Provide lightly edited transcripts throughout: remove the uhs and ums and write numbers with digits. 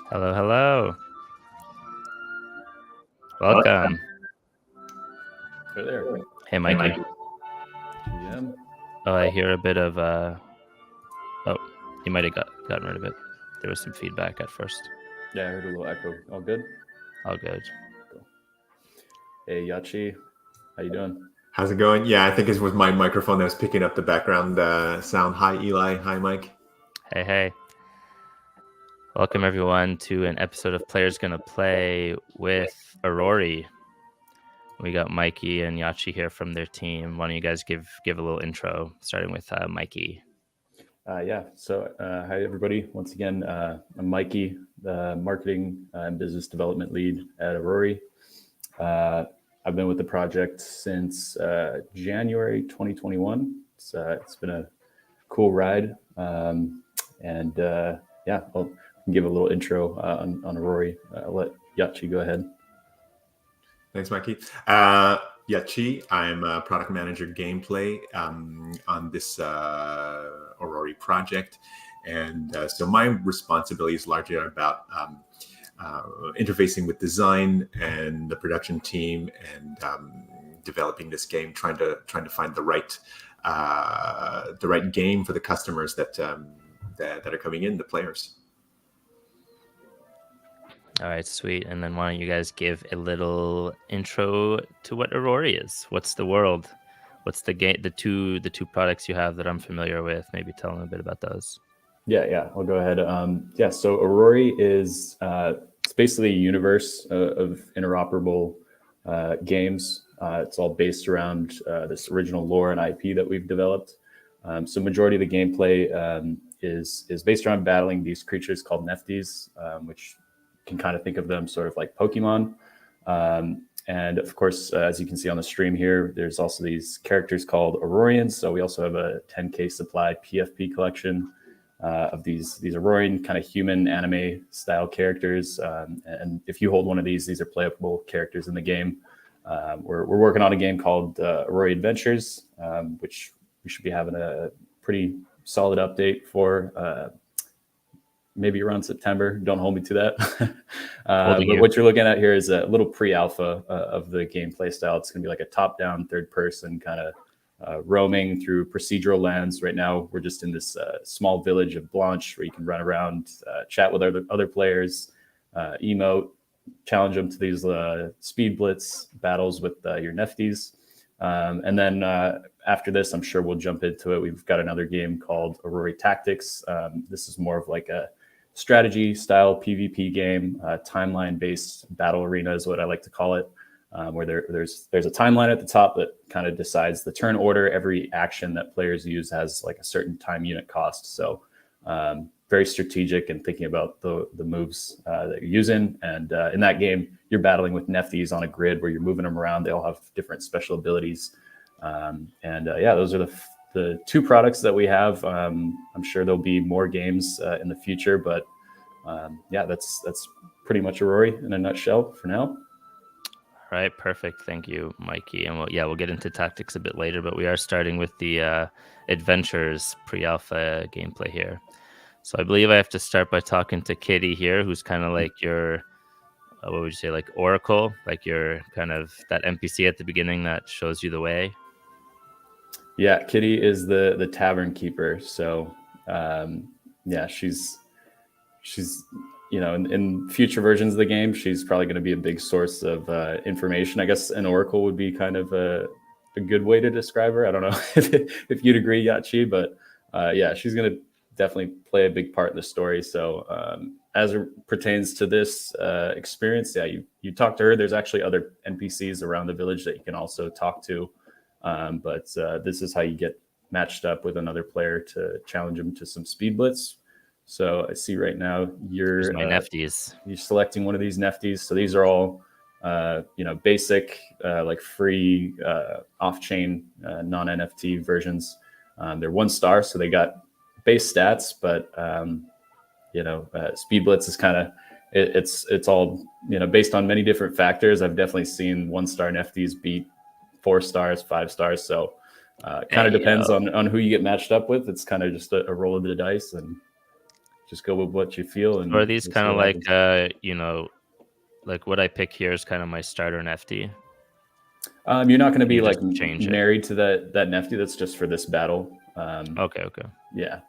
Hello, hello. Welcome. Hey there. Hey, Mikey. Yeah. Oh, I hear a bit of. Oh, you might have gotten rid of it. There was some feedback at first. Yeah, I heard a little echo. All good? All good. Cool. Hey, Yachi. How you doing? How's it going? Yeah, I think it was my microphone that was picking up the background sound. Hi, Eli. Hi, Mike. Hey. Welcome, everyone, to an episode of Players Gonna Play with Aurory. We got Mikey and Yachi here from their team. Why don't you guys give a little intro, starting with Mikey? Yeah. So, hi, everybody. Once again, I'm Mikey, the marketing and business development lead at Aurory. I've been with the project since January 2021. It's been a cool ride. Yeah, I'll give a little intro on Aurory. I'll let Yachi go ahead. Thanks, Mikey. Yachi, I'm a product manager gameplay on this Aurory project. And so my responsibilities largely are about interfacing with design and the production team and developing this game, trying to find the right game for the customers that are coming in, the players. All right, sweet. And then why don't you guys give a little intro to what Aurory is? What's the world? What's the game? The two products you have that I'm familiar with. Maybe tell them a bit about those. Yeah, I'll go ahead. So Aurory is it's basically a universe of interoperable games. It's all based around this original lore and IP that we've developed. So majority of the gameplay is based around battling these creatures called Nefties, which can kind of think of them sort of like Pokemon. And of course, as you can see on the stream here, there's also these characters called Aurorians. So we also have a 10K supply PFP collection of these Aurorian kind of human anime style characters. And if you hold one of these are playable characters in the game. We're working on a game called Aurory Adventures, which we should be having a pretty solid update for maybe around September. Don't hold me to that. But what you're looking at here is a little pre-alpha of the gameplay style. It's going to be like a top-down, third-person kind of roaming through procedural lands. Right now, we're just in this small village of Blanche where you can run around, chat with other players, emote, challenge them to these speed blitz battles with your Nefties. And then after this, I'm sure we'll jump into it. We've got another game called Aurory Tactics. This is more of like a strategy style PvP game, timeline based battle arena is what I like to call it, where there's a timeline at the top that kind of decides the turn order. Every action that players use has like a certain time unit cost. So very strategic and thinking about the moves that you're using. And in that game, you're battling with Nefties on a grid where you're moving them around. They all have different special abilities. Those are the two products that we have. I'm sure there'll be more games in the future, but that's pretty much Aurory in a nutshell for now. All right, perfect. Thank you, Mikey. And we'll get into tactics a bit later, but we are starting with the Adventures pre-alpha gameplay here. So I believe I have to start by talking to Kitty here, who's kind of like your, what would you say, like Oracle, like your kind of that NPC at the beginning that shows you the way. Yeah, Kitty is the tavern keeper. So she's in future versions of the game, she's probably going to be a big source of information. I guess an Oracle would be kind of a good way to describe her. I don't know if you'd agree, Yachi, but she's going to definitely play a big part in the story. So as it pertains to this experience, you talk to her. There's actually other NPCs around the village that you can also talk to. But this is how you get matched up with another player to challenge him to some speed blitz. So I see right now Here's you're my nefties. you're selecting one of these nefties. So these are all basic like free off-chain non-NFT versions. They're 1 star, so they got base stats, but speed blitz is kind of it's all based on many different factors. I've definitely seen 1 star nfts beat 4 stars, 5 stars, so kind of depends on who you get matched up with. It's kind of just a roll of the dice and just go with what you feel. And Or are these we'll kind see of what like happens. like what I pick here is kind of my starter nefty? You're not going to be You like just change it. married to that nefty. That's just for this battle. Okay. Yeah.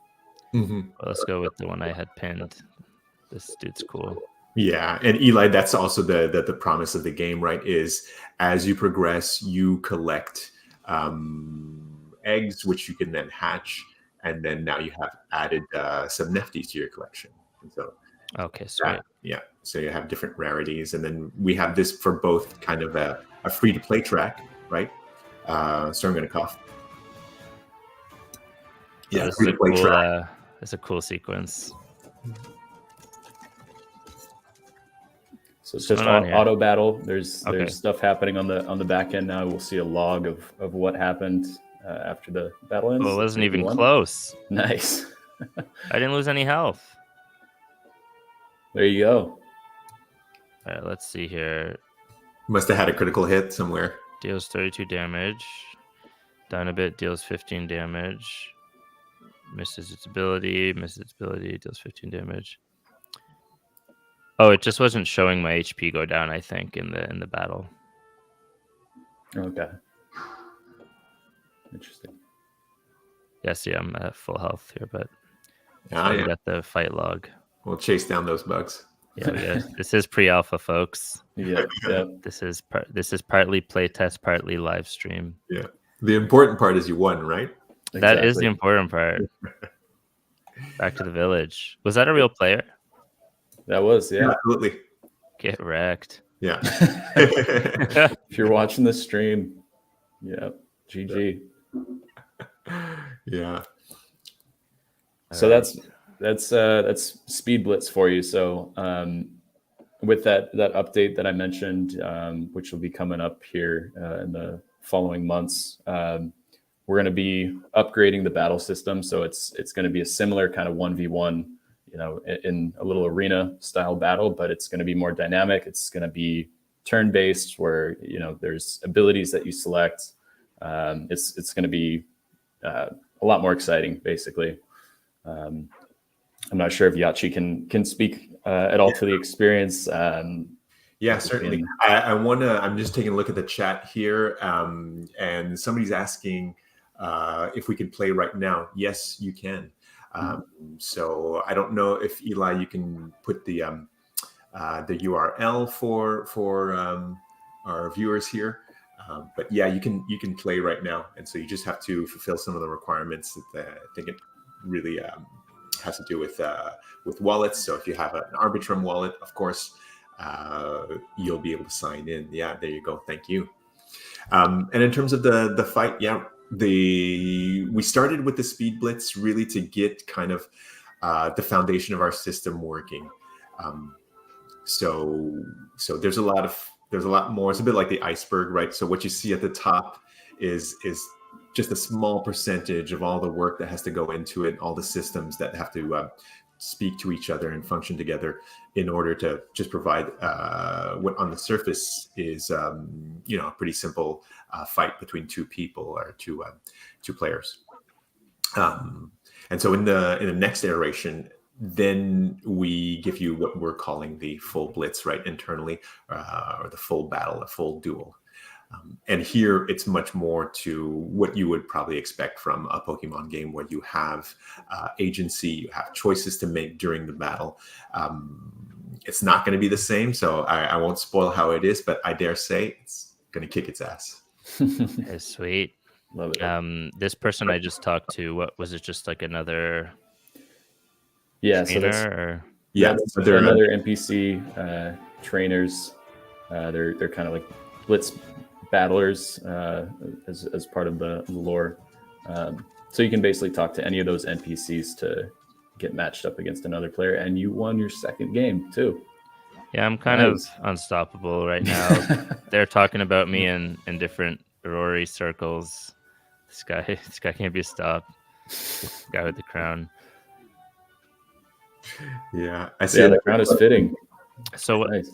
Mhm. Well, let's go with the one I had pinned. This dude's cool. Yeah, and Eli, that's also the promise of the game, right? Is as you progress, you collect eggs, which you can then hatch, and then now you have added some nefties to your collection. And so, Okay, sweet. so you have different rarities, and then we have this for both kind of a free to play track, right? So I'm going to cough. Yeah, this free is to a play cool. track. It's a cool sequence. So it's just auto battle. There's stuff happening on the back end now. We'll see a log of what happened after the battle ends. Well, it wasn't even close. Nice. I didn't lose any health. There you go. All right, let's see here. Must have had a critical hit somewhere. Deals 32 damage. Down a bit, deals 15 damage. Misses its ability, deals 15 damage. Oh, it just wasn't showing my HP go down, I think, in the battle. Okay. Interesting. Yes, yeah, I'm at full health here, but We got the fight log. We'll chase down those bugs. Yeah. This is pre-alpha, folks. Yeah. This is partly playtest, partly live stream. Yeah. The important part is you won, right? Exactly. That is the important part. Back to the village. Was that a real player? That was, yeah. Absolutely. Get wrecked. Yeah. If you're watching this stream, yeah, GG. Yeah. So that's Speed Blitz for you. So with that update that I mentioned, which will be coming up here in the following months, we're going to be upgrading the battle system. So it's going to be a similar kind of 1v1, in a little arena style battle, but it's going to be more dynamic. It's going to be turn-based where, there's abilities that you select. It's going to be a lot more exciting, basically. I'm not sure if Yachi can speak at all to the experience. Yeah, certainly. I'm just taking a look at the chat here, and somebody's asking if we can play right now. Yes, you can. So I don't know if Eli, you can put the URL for our viewers here. But yeah, you can play right now, and so you just have to fulfill some of the requirements that I think it really has to do with wallets. So if you have an Arbitrum wallet, of course, you'll be able to sign in. Yeah, there you go. Thank you. And in terms of the fight, yeah, we started with the Speed Blitz really to get kind of the foundation of our system working. So there's a lot more. It's a bit like the iceberg, right? So what you see at the top is just a small percentage of all the work that has to go into it, all the systems that have to speak to each other and function together in order to just provide what on the surface is a pretty simple fight between two people or two players. And so in the next iteration, then we give you what we're calling the full blitz, right, internally, or the full battle, a full duel. And here it's much more to what you would probably expect from a Pokemon game, where you have agency, you have choices to make during the battle. It's not going to be the same, so I won't spoil how it is, but I dare say it's going to kick its ass. That's sweet. Love it. This person I just talked to, what was it? Just like another trainer, so that's they're another NPC trainers. They're kind of like blitz battlers as part of the lore. So you can basically talk to any of those NPCs to get matched up against another player, and you won your second game too. Yeah, I'm kind Nice. of unstoppable right now. They're talking about me in different Aurory circles. This guy can't be stopped. This guy with the crown. Yeah, I see. Yeah, the crown is fitting. So what? Nice.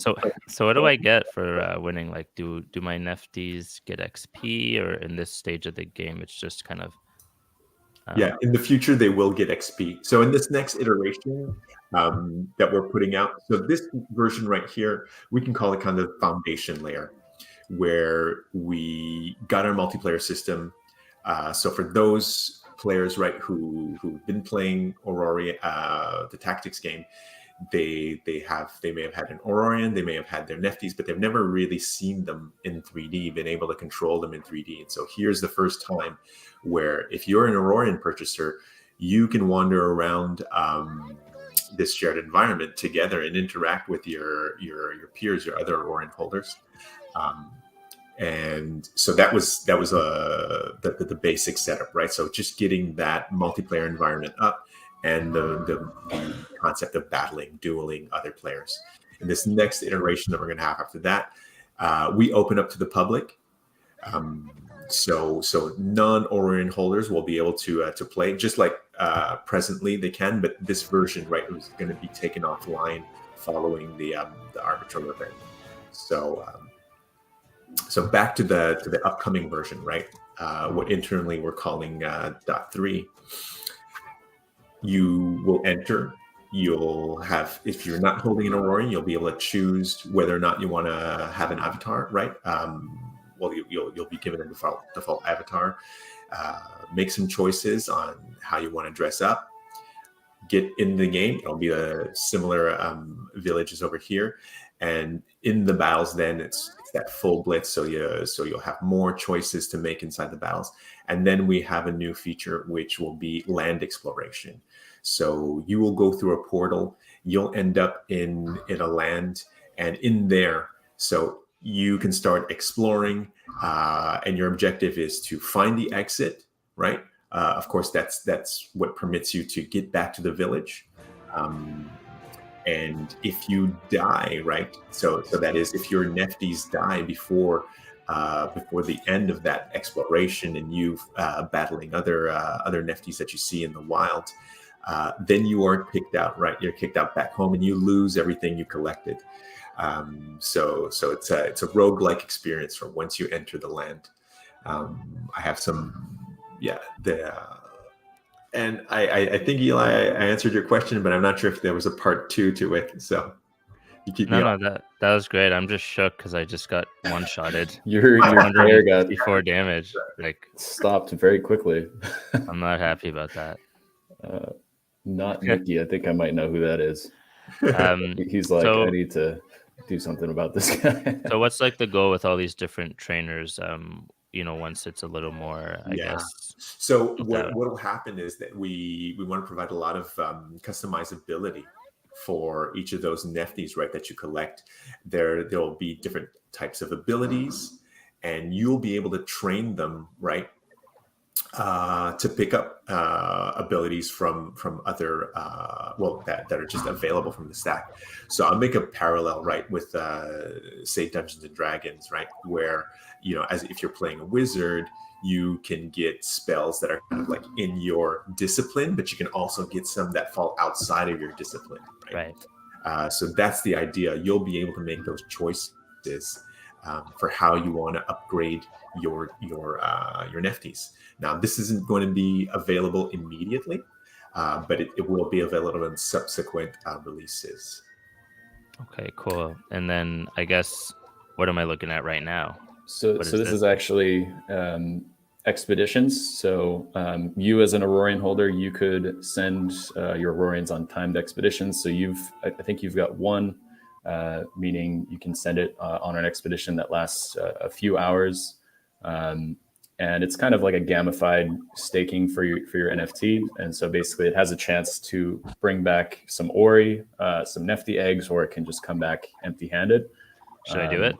So what do I get for winning? Like, do my nefties get XP, or in this stage of the game, it's just kind of Yeah, in the future they will get XP. So in this next iteration that we're putting out, so this version right here, we can call it kind of foundation layer, where we got our multiplayer system. So for those players, right, who've been playing Aurory, the tactics game, they may have had an Aurorian, they may have had their Nefties, but they've never really seen them in 3D, been able to control them in 3D. And so here's the first time where if you're an Aurorian purchaser, you can wander around this shared environment together and interact with your peers, your other Aurorian holders. And so that was the basic setup, right? So just getting that multiplayer environment up, and the concept of battling, dueling other players. In this next iteration that we're going to have after that, we open up to the public. So non-Aurorian holders will be able to play, just like presently they can, but this version, right, is going to be taken offline following the arbitral event. So back to the upcoming version, right? What internally we're calling .3. You will enter. You'll have, if you're not holding an Aurorian, you'll be able to choose whether or not you want to have an avatar, right? Well, you'll be given a default avatar. Make some choices on how you want to dress up. Get in the game. It'll be a similar village as over here, and in the battles, then it's that full blitz. So you'll have more choices to make inside the battles, and then we have a new feature which will be land exploration. So you will go through a portal. You'll end up in a land, and in there, so you can start exploring, and your objective is to find the exit, right? Of course, that's what permits you to get back to the village. And if you die, right? So that is, if your Nefties die before the end of that exploration, and you battling other Nefties that you see in the wild, then you aren't kicked out, right? You're kicked out back home, and you lose everything you collected. So it's a roguelike experience from once you enter the land. I have some, and I think, Eli, I answered your question, but I'm not sure if there was a part 2 to it. So you keep me no, that was great. I'm just shook because I just got one-shotted. Your player got 54 damage. Like, stopped very quickly. I'm not happy about that. Not Nikki. I think I might know who that is. He's like, I need to do something about this guy. So what's like the goal with all these different trainers? Once it's a little more, I guess. So what will happen is that we want to provide a lot of customizability for each of those Nefties, right, that you collect. There'll be different types of abilities, and you'll be able to train them, right, to pick up abilities from other that are just available from the stack. So I'll make a parallel, right, with say Dungeons and Dragons, right, where as if you're playing a wizard, you can get spells that are kind of like in your discipline, but you can also get some that fall outside of your discipline, right? So that's the idea. You'll be able to make those choices for how you want to upgrade your Nefties. Now, this isn't going to be available immediately, but it will be available in subsequent releases. Okay, cool. And then I guess, what am I looking at right now? So this is actually expeditions. So you, as an Aurorian holder, you could send your Aurorians on timed expeditions. So I think you've got one, meaning you can send it on an expedition that lasts a few hours. And it's kind of like a gamified staking for your NFT. And so basically it has a chance to bring back some Ori, some Nefty eggs, or it can just come back empty-handed. Should I do it?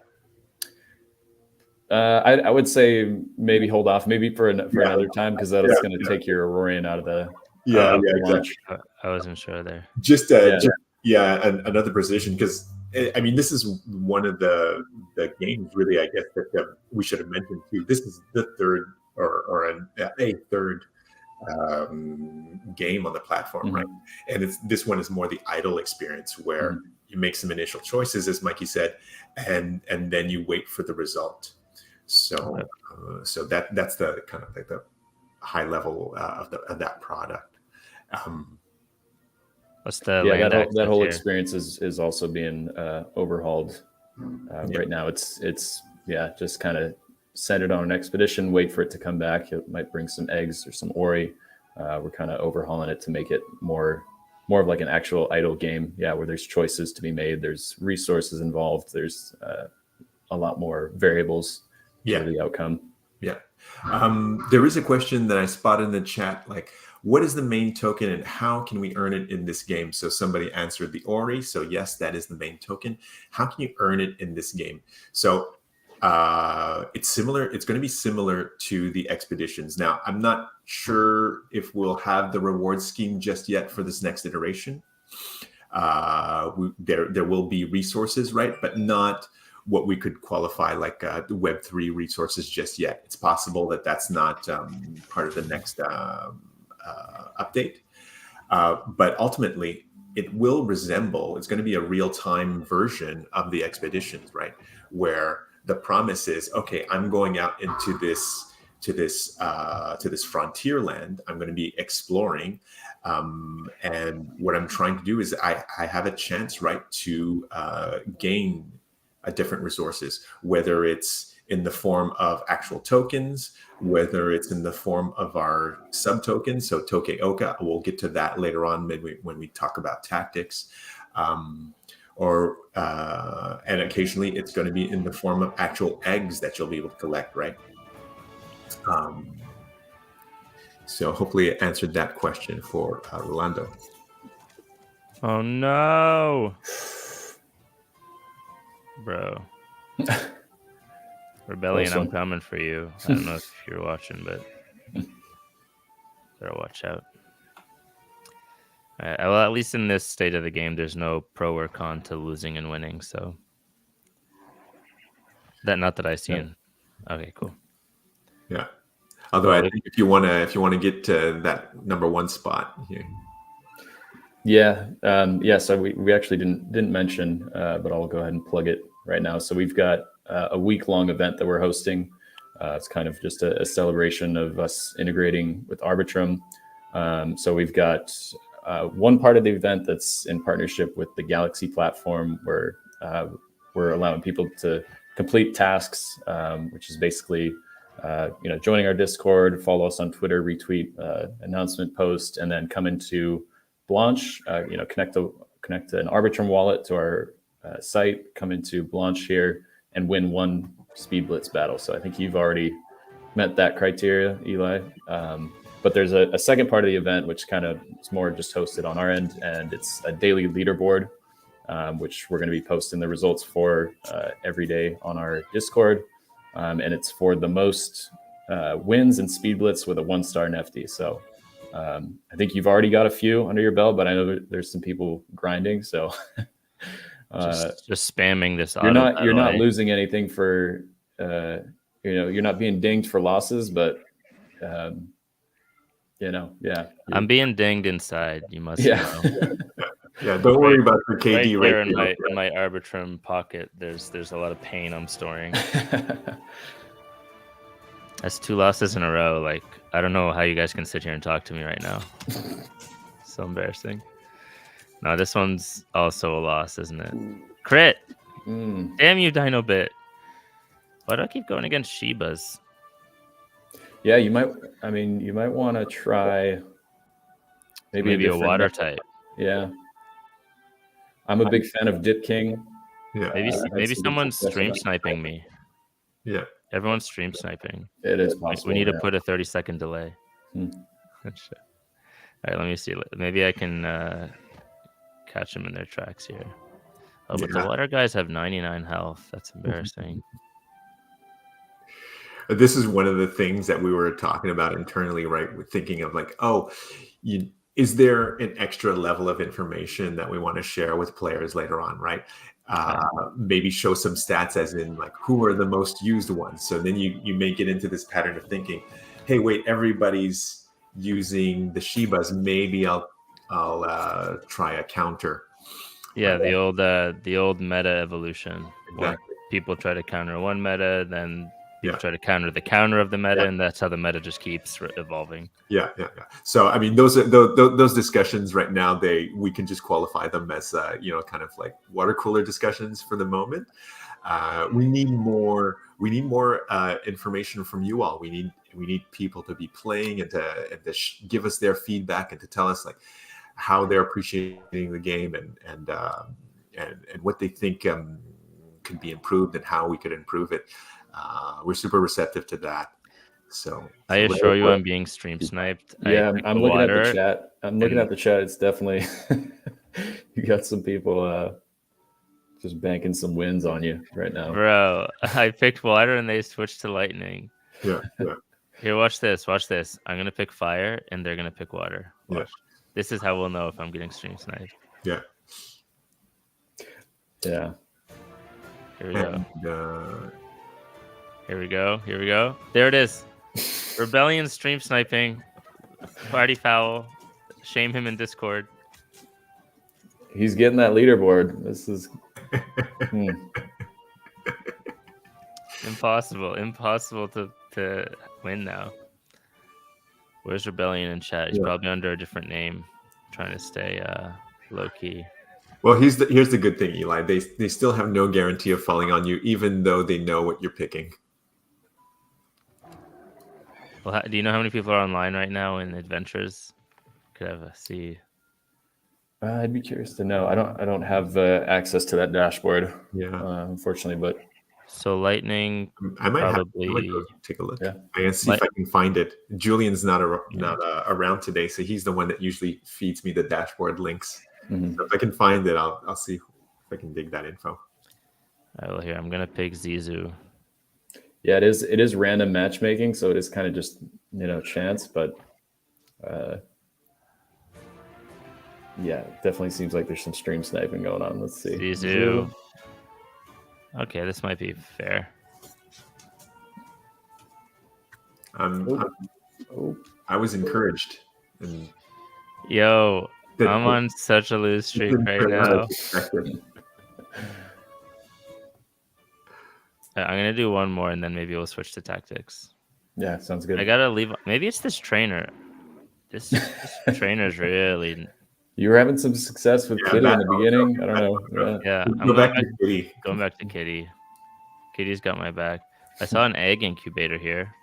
I would say maybe hold off, maybe for another time, because that's going to take your Aurorian out of the launch. Exactly. I wasn't sure there. Just another precision, because I mean, this is one of the games, really, I guess, that we should have mentioned too. This is the third or a third game on the platform, right? And this one is more the idle experience, where you make some initial choices, as Mikey said, and then you wait for the result. So so that's the kind of like the high level of that product. What's the that whole experience is also being overhauled right now. It's just kind of send it on an expedition, wait for it to come back. It might bring some eggs or some Aurory. We're kind of overhauling it to make it more of like an actual idle game, where there's choices to be made, there's resources involved, there's a lot more variables for the outcome. There is a question that I spotted in the chat, like, what is the main token and how can we earn it in this game? So somebody answered the Aurory. So yes, that is the main token. How can you earn it in this game? So it's similar. It's going to be similar to the expeditions. Now, I'm not sure if we'll have the reward scheme just yet for this next iteration. There will be resources, right? But not what we could qualify like the Web3 resources just yet. It's possible that that's not part of the next update. But ultimately, it will resemble, it's going to be a real-time version of the expeditions, right? Where the promise is, okay, I'm going out into this frontier land. I'm going to be exploring, and what I'm trying to do is I have a chance, right, to gain different resources, whether it's in the form of actual tokens, whether it's in the form of our sub tokens. So Toke Oka, we'll get to that later on when we talk about tactics. And occasionally it's going to be in the form of actual eggs that you'll be able to collect, right? So hopefully it answered that question for Rolando. Oh no, bro. Rebellion, I'm coming for you. I don't know if you're watching, but better watch out. Well, at least in this state of the game, there's no pro or con to losing and winning. So not that I've seen. Yeah. Okay, cool. Yeah. Although I think if you want to get to that number one spot here. So we actually didn't mention, but I'll go ahead and plug it right now. So we've got a week-long event that we're hosting. It's kind of just a celebration of us integrating with Arbitrum. So we've got one part of the event that's in partnership with the Galaxy platform, where we're allowing people to complete tasks, which is basically joining our Discord, follow us on Twitter, retweet announcement post, and then come into Blanche, connect an Arbitrum wallet to our site, come into Blanche here, and win one Speed Blitz battle. So I think you've already met that criteria, Eli. But there's a second part of the event, which kind of is more just hosted on our end, and it's a daily leaderboard, which we're going to be posting the results for every day on our Discord. And it's for the most wins in Speed Blitz with a 1-star Nefty. So I think you've already got a few under your belt, but I know there's some people grinding. So just spamming this. You're not losing anything for, you're not being dinged for losses, but I'm being dinged inside. You must know. Yeah, don't worry about the KD right there in my Arbitrum pocket. There's a lot of pain I'm storing. That's 2 losses in a row. Like, I don't know how you guys can sit here and talk to me right now. So embarrassing. No, this one's also a loss, isn't it? Crit. Damn you, Dino Bit. Why do I keep going against Shibas? Yeah, you might want to try maybe a water type. Yeah. I'm a big fan of Dip King. Yeah. Maybe someone's stream sniping me. Yeah. Everyone's stream sniping. It is possible. We need to put a 30-second delay. All right, let me see. Maybe I can catch them in their tracks here. Oh, but the water guys have 99 health. That's embarrassing. This is one of the things that we were talking about internally, right? We're thinking of like, oh, is there an extra level of information that we want to share with players later on, right? Maybe show some stats as in like who are the most used ones. So then you may get into this pattern of thinking, hey, wait, everybody's using the Shibas. Maybe I'll try a counter. Yeah, the old meta evolution. Where Exactly. people try to counter one meta, then people try to counter the counter of the meta, and that's how the meta just keeps evolving. Yeah. So I mean, those discussions right now, we can just qualify them as kind of like water cooler discussions for the moment. We need more information from you all. We need people to be playing and to give us their feedback and to tell us like how they're appreciating the game and what they think could be improved and how we could improve it. We're super receptive to that. So I assure you, I'm being stream sniped. Yeah, I'm looking at the chat. at the chat. It's definitely you got some people just banking some wins on you right now, bro. I picked water and they switched to lightning. Yeah. Here, watch this. I'm gonna pick fire and they're gonna pick water. Watch. Yeah. This is how we'll know if I'm getting stream sniped. Yeah. Yeah. Here we go. Here we go. There it is. Rebellion stream sniping. Party foul. Shame him in Discord. He's getting that leaderboard. This is Impossible to win now. Where's Rebellion in chat? He's probably under a different name, trying to stay low key. Well, here's the good thing, Eli. They still have no guarantee of falling on you, even though they know what you're picking. Well, do you know how many people are online right now in adventures? Could have a see. I'd be curious to know. I don't have access to that dashboard. Yeah, unfortunately, but so lightning. I might probably have to take a look. Yeah. I can see if I can find it. Julian's not around today, so he's the one that usually feeds me the dashboard links. Mm-hmm. So if I can find it, I'll see if I can dig that info. All right, well, here I'm gonna pick Zizu. Yeah, it is random matchmaking, so it is kind of just chance, but yeah, it definitely seems like there's some stream sniping going on. Let's see. Zizu. Okay, this might be fair. I was encouraged. Yo, I'm on such a loose streak right now. I'm gonna do one more and then maybe we'll switch to tactics. Yeah, sounds good. I gotta leave. Maybe it's this trainer. This trainer's really. You were having some success with Kitty in the beginning. I don't know. Yeah, I'm going back to Kitty. Kitty's got my back. I saw an egg incubator here.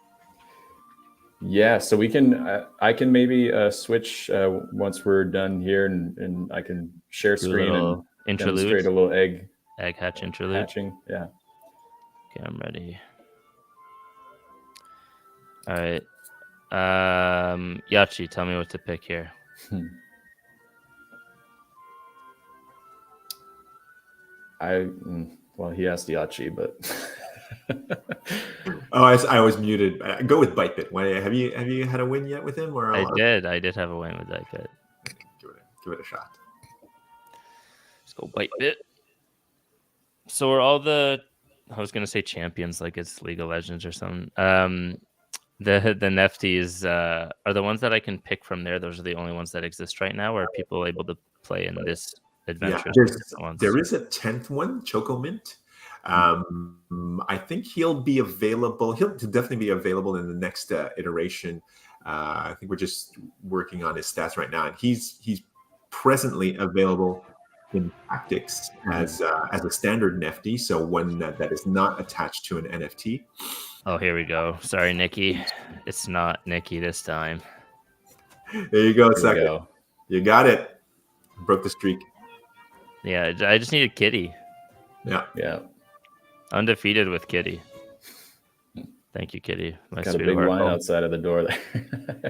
Yeah, so we can. I can maybe switch once we're done here, and I can share screen and demonstrate a little egg hatch interlude. Hatching. Yeah. Okay, I'm ready. All right. Yachi, tell me what to pick here. Well, he asked Yachi, but I was muted. Go with Bytebit. Have you had a win yet with him? Or I did have a win with Bytebit. Give it a shot. Let's go Bytebit. So are all the, I was gonna say champions like it's League of Legends or something. The Nefties are the ones that I can pick from there. Those are the only ones that exist right now. Or are people able to play in this adventure? Yeah, there is a 10th one, Choco Mint. I think he'll be available. He'll definitely be available in the next iteration. I think we're just working on his stats right now, and he's presently available in tactics as a standard Nefty, so one that is not attached to an NFT. Oh, here we go. Sorry, Nikki. It's not Nikki this time. There you go, second. You got it. Broke the streak. Yeah, I just needed Kitty. Yeah. Undefeated with Kitty. Thank you, Kitty. Got a big line outside of the door there.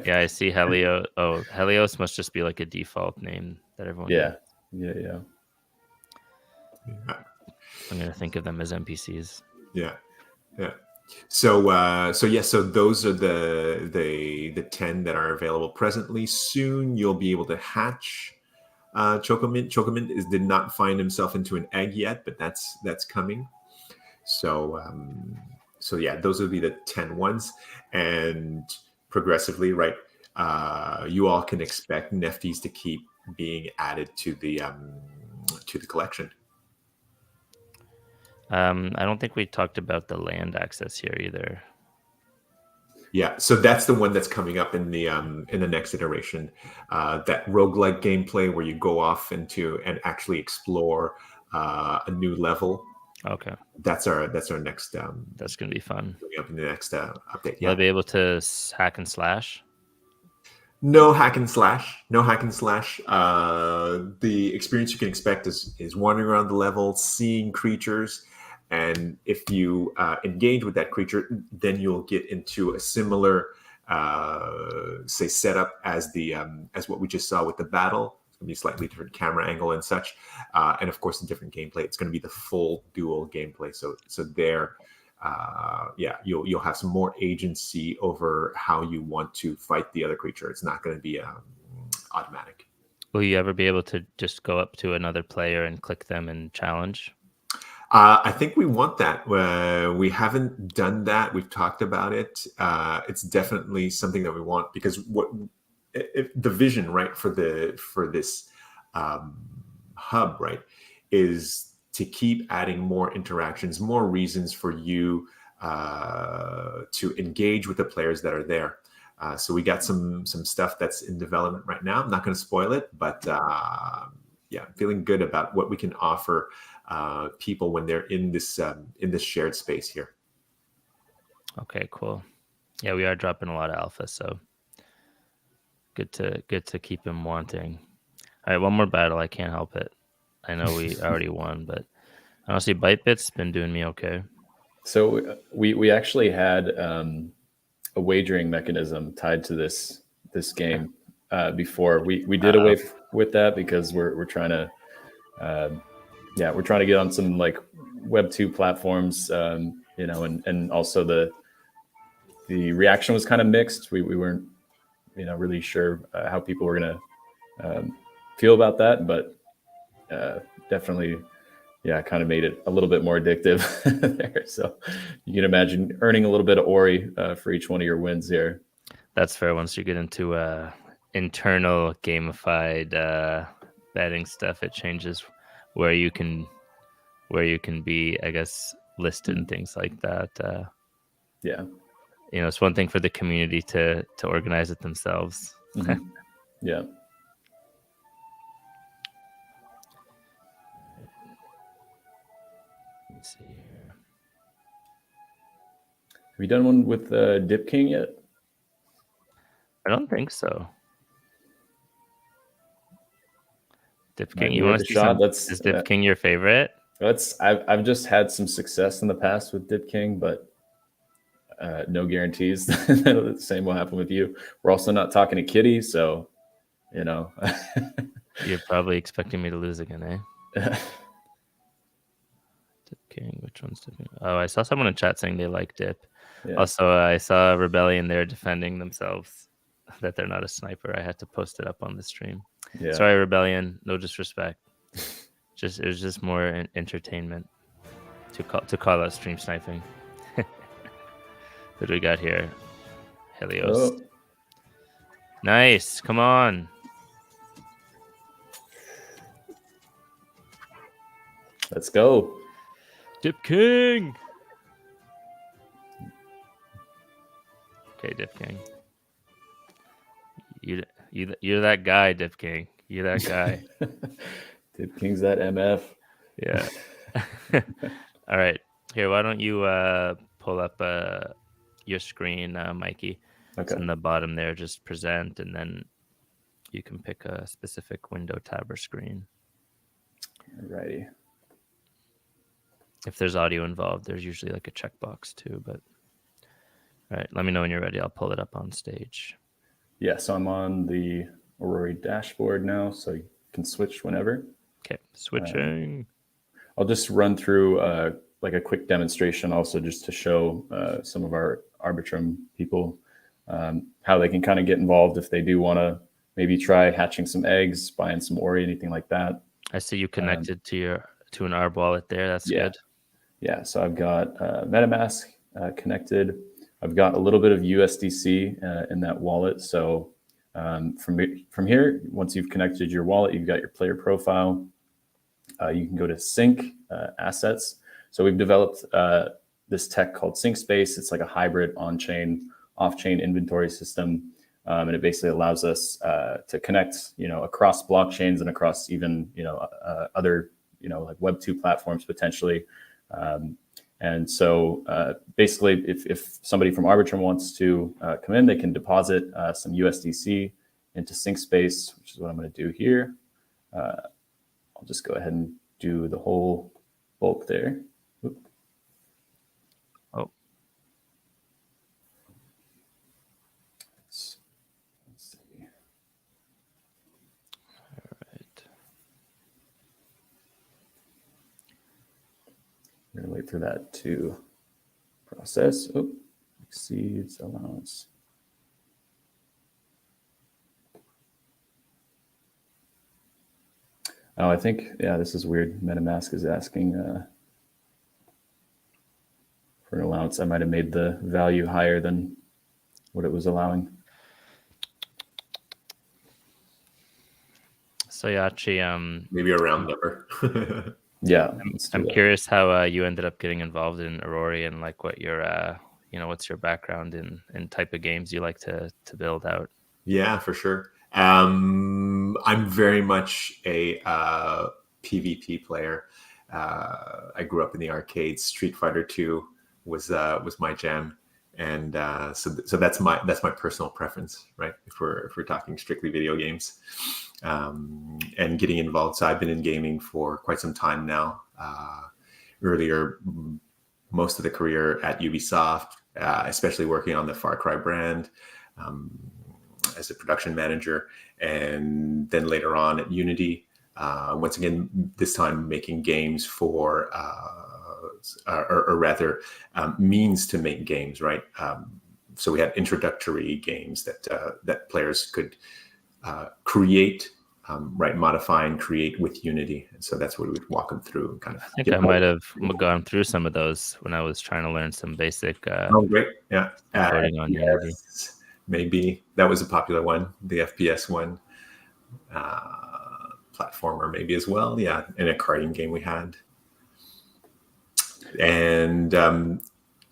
Yeah, I see Helios. Oh, Helios must just be like a default name that everyone. Yeah. I'm gonna think of them as NPCs. Yeah. So those are the 10 that are available presently. Soon you'll be able to hatch Chocomint. Chocomint did not find himself into an egg yet, but that's coming. So yeah, those would be the 10 ones, and progressively, right? You all can expect Nefties to keep being added to the collection. I don't think we talked about the land access here either. Yeah, so that's the one that's coming up in the next iteration. That roguelike gameplay where you go off into and actually explore a new level. Okay, that's our next. That's gonna be fun. Up in the next update. You'll be able to hack and slash. No hack and slash. No hack and slash. The experience you can expect is wandering around the level, seeing creatures, and if you engage with that creature, then you'll get into a similar, say, setup as the as what we just saw with the battle. It's going to be a slightly different camera angle and such, and of course, a different gameplay. It's going to be the full dual gameplay. So there. Yeah, you'll have some more agency over how you want to fight the other creature. It's not going to be automatic. Will you ever be able to just go up to another player and click them and challenge? I think we want that. We haven't done that. We've talked about it. It's definitely something that we want, because the vision, right, for this hub, right, is to keep adding more interactions, more reasons for you to engage with the players that are there. So we got some stuff that's in development right now. I'm not going to spoil it, but yeah, I'm feeling good about what we can offer people when they're in this shared space here. Okay, cool. Yeah, we are dropping a lot of alpha, so good to keep him wanting. All right, one more battle. I can't help it. I know we already won, but honestly, ByteBit's been doing me okay. So we actually had a wagering mechanism tied to this game before. We did away with that because we're trying to we're trying to get on some like Web2 platforms, and also the reaction was kind of mixed. We weren't really sure how people were gonna feel about that, but definitely. Yeah, kind of made it a little bit more addictive there. So you can imagine earning a little bit of Aurory for each one of your wins here. That's fair. Once you get into internal gamified betting stuff, it changes where you can be, I guess, listed and things like that. Yeah, it's one thing for the community to organize it themselves. Mm-hmm. Yeah. Let's see here. Have you done one with Dip King yet? I don't think so. Dip King, you want to see some? Is Dip King your favorite? I've just had some success in the past with Dip King, but no guarantees. The same will happen with you. We're also not talking to Kitty, so You're probably expecting me to lose again, eh? Dip King, which one's Dip King? Oh, I saw someone in chat saying they like Dip. Yeah. Also, I saw Rebellion there defending themselves that they're not a sniper. I had to post it up on the stream. Yeah. Sorry, Rebellion. No disrespect. It was just more entertainment to call out stream sniping. What do we got here? Helios. Oh. Nice. Come on. Let's go. Dip King. Okay, Dip King. You're that guy, Dip King. You're that guy. Dip King's that MF. Yeah. All right. Here, why don't you pull up your screen, Mikey? Okay. It's in the bottom there. Just present, and then you can pick a specific window, tab, or screen. Alrighty. If there's audio involved, there's usually like a checkbox too. But all right, let me know when you're ready. I'll pull it up on stage. Yeah, so I'm on the Aurory dashboard now, so you can switch whenever. Okay, switching. I'll just run through like a quick demonstration also just to show some of our Arbitrum people how they can kind of get involved if they do want to maybe try hatching some eggs, buying some Aurory, anything like that. I see you connected to an Arb wallet there. That's good. Yeah, so I've got MetaMask connected. I've got a little bit of USDC in that wallet. So from here, once you've connected your wallet, you've got your player profile. You can go to sync assets. So we've developed this tech called Sync Space. It's like a hybrid on-chain, off-chain inventory system. And it basically allows us to connect, across blockchains and across even, other, like Web2 platforms potentially. And so basically, if somebody from Arbitrum wants to come in, they can deposit some USDC into Sync Space, which is what I'm going to do here. I'll just go ahead and do the whole bulk there. Oop. Oh. Let's see. All right. We're going to wait for that to process. Oh, exceeds allowance. Oh, I think, this is weird. MetaMask is asking for an allowance. I might have made the value higher than what it was allowing. So Yachi, maybe a round number. Yeah, I'm curious how you ended up getting involved in Aurory and like what your what's your background in type of games you like to build out. Yeah, for sure. I'm very much a PvP player. I grew up in the arcades. Street Fighter 2 was my jam, and so that's my personal preference, right? If we're talking strictly video games, and getting involved. So I've been in gaming for quite some time now. Earlier, most of the career at Ubisoft, especially working on the Far Cry brand. As a production manager, and then later on at Unity, once again, this time making games for, or rather, means to make games, right? So we had introductory games that players could create, right? Modify and create with Unity, and so that's what we would walk them through. And kind of. I think I might have gone through some of those when I was trying to learn some basic. Oh, great! Yeah, coding on Unity. Maybe that was a popular one, the FPS one, platformer maybe as well. Yeah, and a karting game we had, and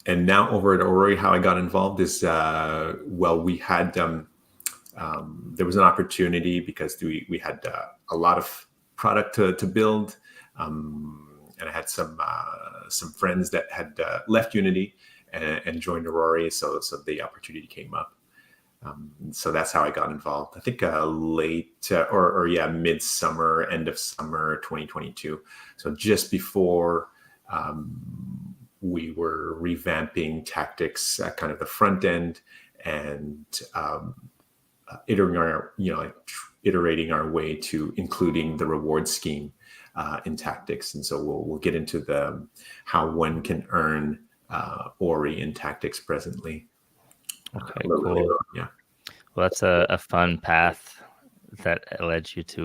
now over at Aurory, how I got involved is we had there was an opportunity because we had a lot of product to build, and I had some friends that had left Unity and joined Aurory, so the opportunity came up. So that's how I got involved. I think late midsummer, end of summer 2022. So just before we were revamping tactics at kind of the front end and iterating our way to including the reward scheme in tactics. And so we'll get into the how one can earn Aurory in tactics presently. Okay, cool. Yeah. Well, that's a fun path that led you to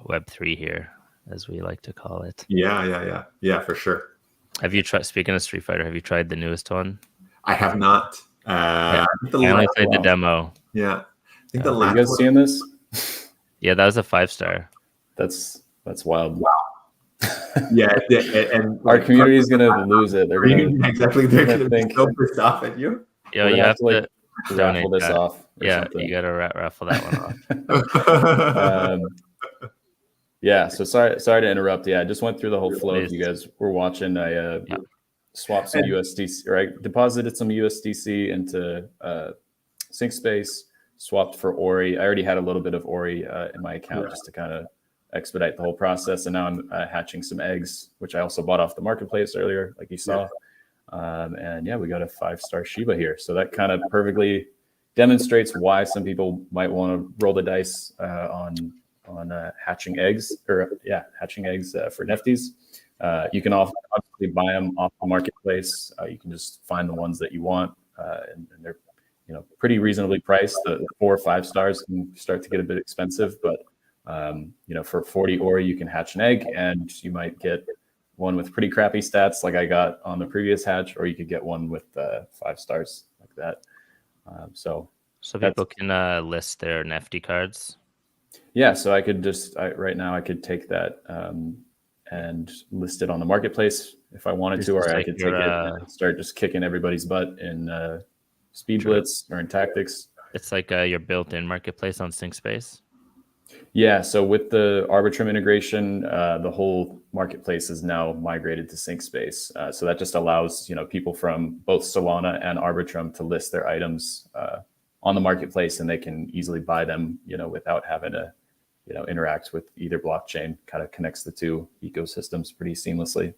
Web3 here, as we like to call it. Yeah, for sure. Have you tried, speaking of Street Fighter, have you tried the newest one? I have not. I only played the demo. Yeah. I think the Are last you guys seeing this? Yeah, that was a 5-star. That's wild. Wow. Yeah, and our community is gonna lose it. They're gonna exactly. They're gonna be so pissed off at you. Yo, you have to raffle this off. Yeah, something. You gotta raffle that one off. Yeah. So sorry to interrupt. Yeah, I just went through the whole flow. If you guys were watching, I swapped some USDC, or I deposited some USDC into Sync Space, swapped for Aurory. I already had a little bit of Aurory in my account just to kind of expedite the whole process. And now I'm hatching some eggs, which I also bought off the marketplace earlier, like you saw. And yeah, we got a 5-star Shiba here. So that kind of perfectly demonstrates why some people might want to roll the dice on hatching eggs, hatching eggs for Nifties. You can obviously buy them off the marketplace. You can just find the ones that you want, and they're pretty reasonably priced. The 4 or 5 stars can start to get a bit expensive, but for 40 Ori, you can hatch an egg, and you might get one with pretty crappy stats, like I got on the previous hatch, or you could get one with 5 stars like that. So people can list their Nifty cards. Yeah, so I could right now I could take that and list it on the marketplace if I wanted to, or I could take it and start just kicking everybody's butt in Speed Blitz or in Tactics. It's like your built-in marketplace on SyncSpace. Yeah, so with the Arbitrum integration, the whole marketplace is now migrated to SyncSpace. So that just allows people from both Solana and Arbitrum to list their items on the marketplace, and they can easily buy them, without having to interact with either blockchain. Kind of connects the two ecosystems pretty seamlessly.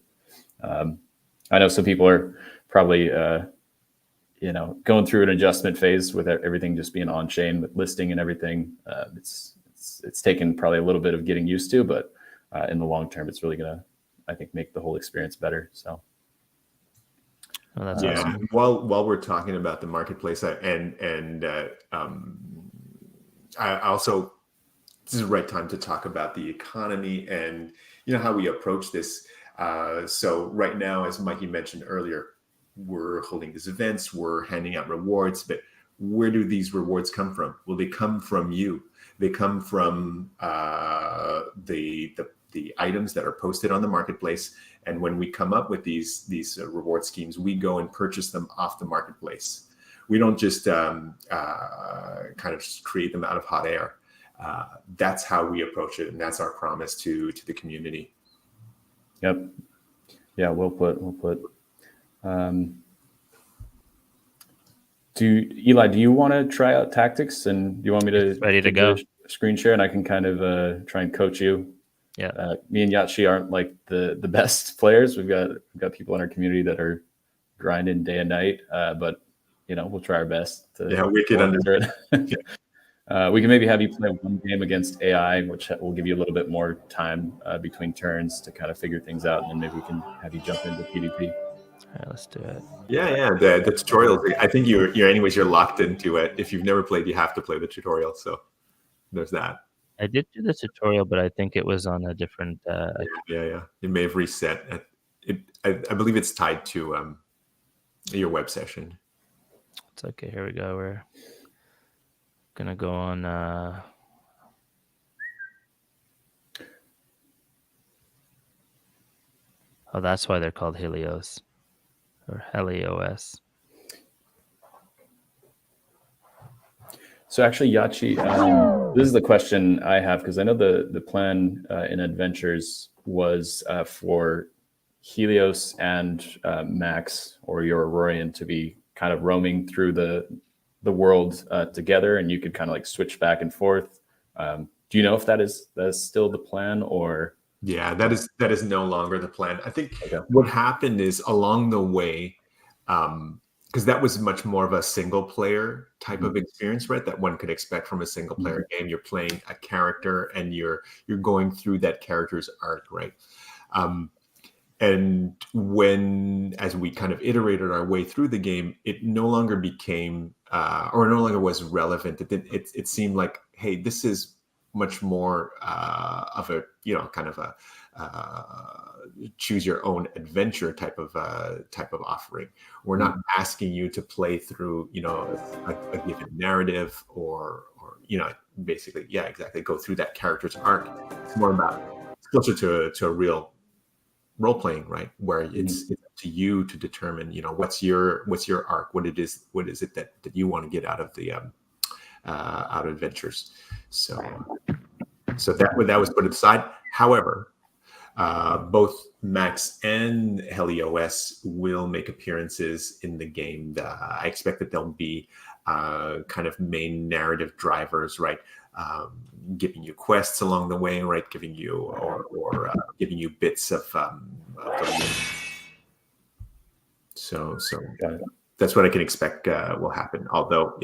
I know some people are probably going through an adjustment phase with everything just being on chain with listing and everything. It's taken probably a little bit of getting used to, but in the long term, it's really gonna, I think, make the whole experience better. So. That's yeah. awesome. While we're talking about the marketplace, I also, this is the right time to talk about the economy and how we approach this. So right now, as Mikey mentioned earlier, we're holding these events, we're handing out rewards, but where do these rewards come from? Well, they come from you. They come from the items that are posted on the marketplace. And when we come up with these reward schemes, we go and purchase them off the marketplace. We don't just kind of just create them out of hot air. That's how we approach it, and that's our promise to the community. Yep. Yeah, well put. Eli, do you want to try out Tactics, and do you want me to ready to go screen share, and I can kind of try and coach you? Yeah. Me and Yachi aren't like the best players. We've got people in our community that are grinding day and night, but we'll try our best to wicked under it. We can maybe have you play one game against AI, which will give you a little bit more time between turns to kind of figure things out, and then maybe we can have you jump into PvP. All right, let's do it. Yeah. The tutorial. I think you're locked into it. If you've never played, you have to play the tutorial. So there's that. I did do the tutorial, but I think it was on a different. Yeah. It may have reset. I believe it's tied to your web session. It's okay. Here we go. We're gonna go on. Oh, that's why they're called Helios or Helios. So actually, Yachi, this is the question I have, because I know the plan in Adventures was for Helios and Max or your Aurorian to be kind of roaming through the world together, and you could kind of like switch back and forth. Do you know if that is still the plan, or? Yeah, that is no longer the plan. I think what happened is along the way, because that was much more of a single player type of experience, right? That one could expect from a single player game. You're playing a character and you're going through that character's arc, right? And as we kind of iterated our way through the game, it no longer became or no longer was relevant. It seemed like, hey, this is much more of a kind of a choose your own adventure type of offering. We're not asking you to play through a given narrative or basically exactly go through that character's arc. It's more about closer to a real role playing, right? Where it's up to you to determine what's your arc, what is it that you want to get out of the out of Adventures. So that was put aside. However, both Max and Helios will make appearances in the game. I expect that they'll be kind of main narrative drivers, right? Giving you quests along the way, right? Giving you or giving you bits of the so that's what I can expect will happen. Although,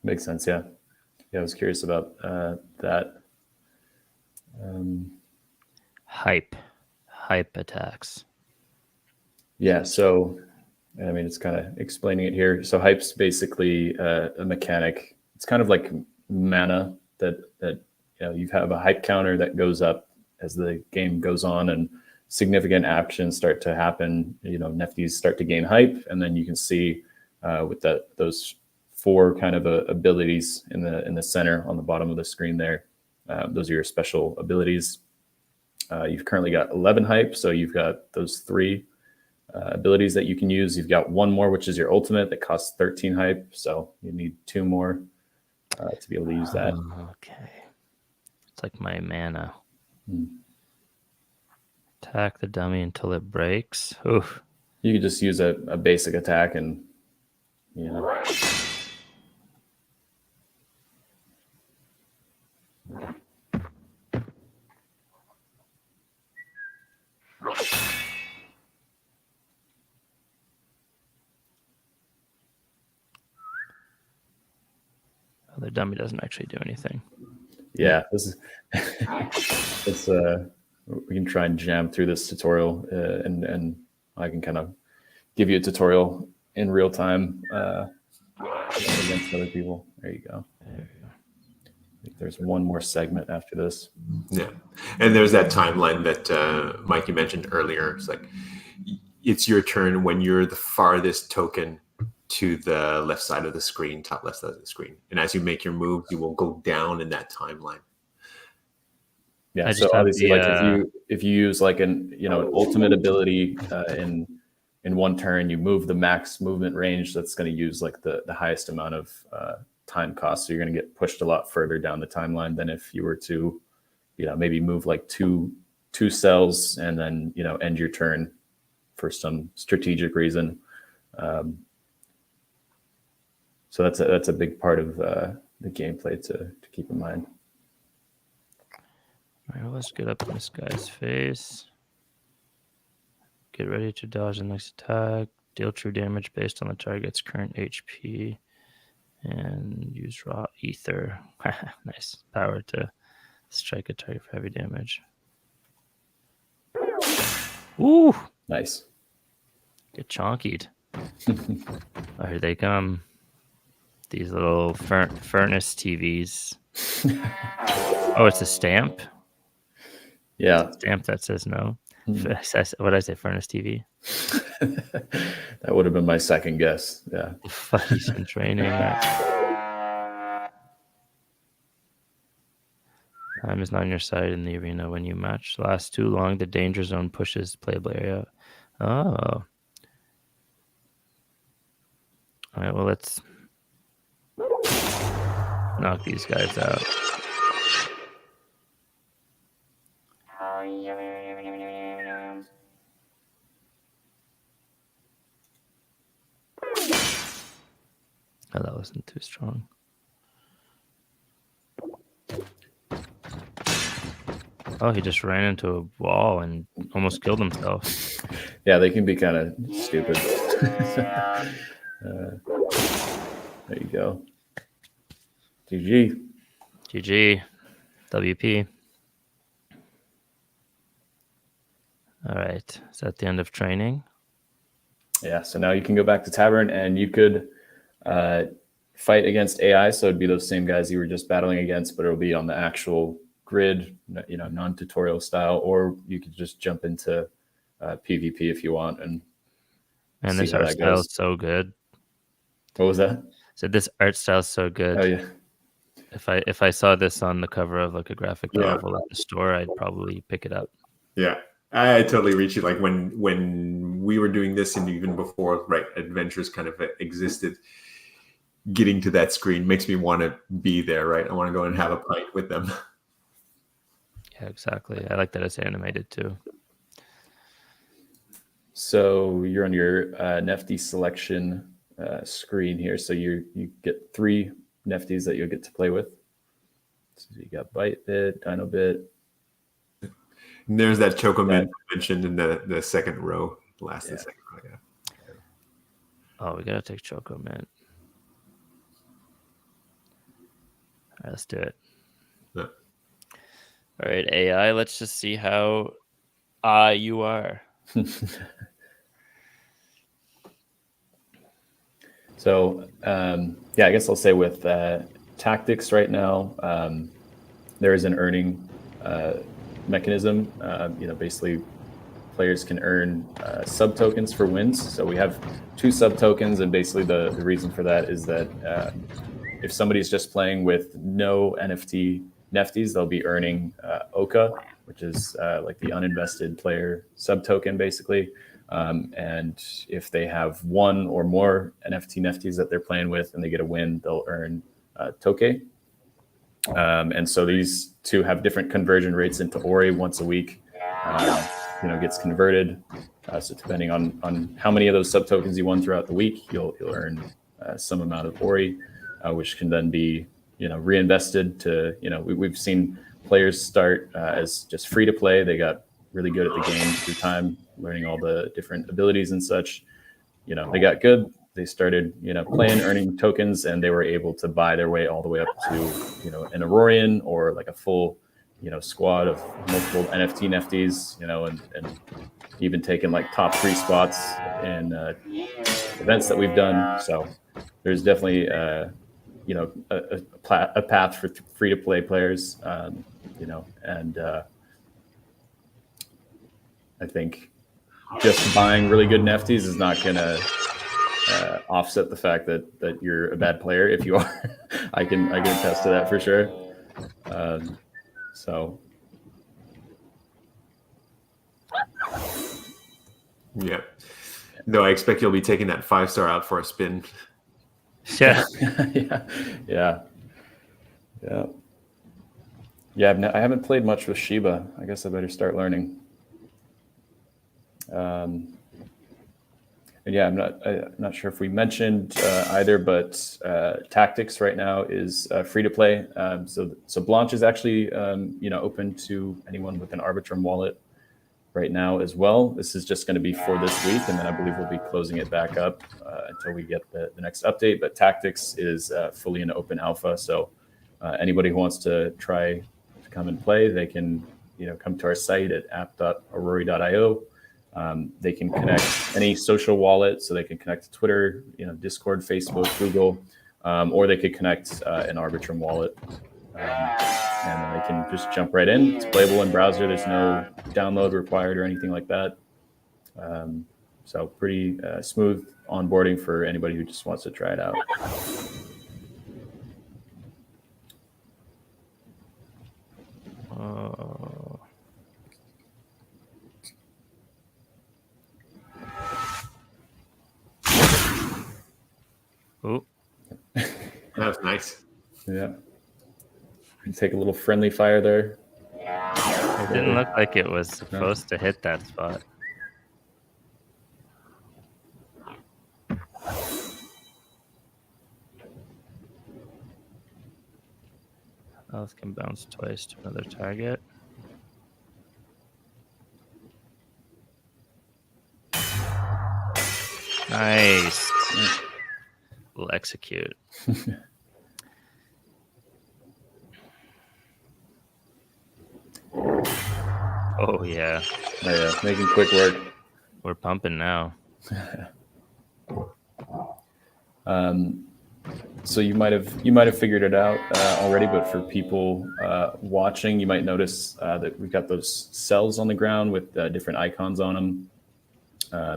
makes sense. Yeah, I was curious about that. Hype hype attacks? Yeah, so I mean, it's kind of explaining it here. So hype's basically a mechanic. It's kind of like mana that you have a hype counter that goes up as the game goes on, and significant actions start to happen. Nefties start to gain hype, and then you can see with those four kind of abilities in the center on the bottom of the screen there. Those are your special abilities. You've currently got 11 hype, so you've got those three abilities that you can use. You've got one more, which is your ultimate, that costs 13 hype. So you need two more to be able to use that. Okay. It's like my mana. Hmm. Attack the dummy until it breaks. Oof. You could just use a basic attack and, The dummy doesn't actually do anything. Yeah, this is it's we can try and jam through this tutorial, and I can kind of give you a tutorial in real time against other people. There you go. I think there's one more segment after this. Yeah, and there's that timeline that Mikey mentioned earlier. It's like it's your turn when you're the farthest token to the left side of the screen, top left side of the screen, and as you make your move, you will go down in that timeline. Yeah, so obviously, like if you use like an ultimate ability in one turn, you move the max movement range. That's going to use like the highest amount of time cost. So you're going to get pushed a lot further down the timeline than if you were to, maybe move like two cells and then end your turn for some strategic reason. So that's a big part of the gameplay to keep in mind. All right, well, let's get up in this guy's face. Get ready to dodge the next attack. Deal true damage based on the target's current HP. And use raw ether. Nice. Power to strike a target for heavy damage. Ooh! Nice. Get chonkied. Oh, here they come. These little furnace TVs. Oh, it's a stamp? Yeah. It's a stamp that says no. What did I say? Furnace TV? That would have been my second guess. Yeah. He's in training. Time is not on your side in the arena when you match. Lasts too long, the danger zone pushes playable area. Oh. All right, well, let's knock these guys out. Oh, that wasn't too strong. Oh, he just ran into a wall and almost killed himself. Yeah, they can be kind of stupid. There you go. GG. GG. WP. All right. Is that the end of training? Yeah, so now you can go back to Tavern and you could fight against AI. So it'd be those same guys you were just battling against, but it'll be on the actual grid, non-tutorial style, or you could just jump into PvP if you want. And this art style is so good. What was that? So this art style is so good. Oh yeah. If I saw this on the cover of like a graphic novel at the store, I'd probably pick it up. Yeah, I totally reach it. Like when we were doing this, and even before, right, adventures kind of existed. Getting to that screen makes me want to be there, right? I want to go and have a pint with them. Yeah, exactly. I like that it's animated too. So you're on your Nefty selection screen here. So you get 3 Nefties that you'll get to play with. So you got Bytebit, Dinobit. And there's that Chocomint mentioned in the second row, the second row. Yeah. Oh, we gotta take Chocomint. All right, let's do it. Yeah. All right, AI. Let's just see how You are. So I guess I'll say with tactics right now, there is an earning mechanism. Basically, players can earn sub tokens for wins. So we have 2 sub tokens, and basically the reason for that is that if somebody's just playing with no nefties, they'll be earning Oka, which is like the uninvested player sub token, basically. And if they have 1 or more nefties that they're playing with and they get a win, they'll earn Toke. And so these 2 have different conversion rates into Aurory once a week. Gets converted. So depending on how many of those sub tokens you won throughout the week, you'll earn some amount of Aurory, which can then be reinvested to we've seen players start as just free to play. They got really good at the game through time, learning all the different abilities and such. They got good. They started playing, earning tokens, and they were able to buy their way all the way up to an Aurorian or like a full squad of multiple nefties, and even taken like top 3 spots in events that we've done. So there's definitely a path for free to play players, and I think just buying really good nefties is not going to offset the fact that you're a bad player. If you are, I can attest to that for sure. So yeah, no, I expect you'll be taking that 5-star out for a spin. Yeah. yeah. I haven't played much with Shiba. I guess I better start learning. And yeah, I'm not sure if we mentioned either, but Tactics right now is free to play. So Blanche is actually open to anyone with an Arbitrum wallet right now as well. This is just going to be for this week, and then I believe we'll be closing it back up until we get the next update. But Tactics is fully in open alpha, so anybody who wants to try to come and play, they can come to our site at app.aurory.io. They can connect any social wallet, so they can connect to Twitter, Discord, Facebook, Google, or they could connect an Arbitrum wallet. And then they can just jump right in. It's playable in browser. There's no download required or anything like that. So pretty smooth onboarding for anybody who just wants to try it out. Oh, That was nice. Yeah. Take a little friendly fire there. it didn't look like it was supposed to hit that spot. Health can bounce twice to another target. Nice. We'll execute. Oh yeah. Making quick work. We're pumping now. So you might have figured it out already, but for people watching, you might notice that we've got those cells on the ground with different icons on them.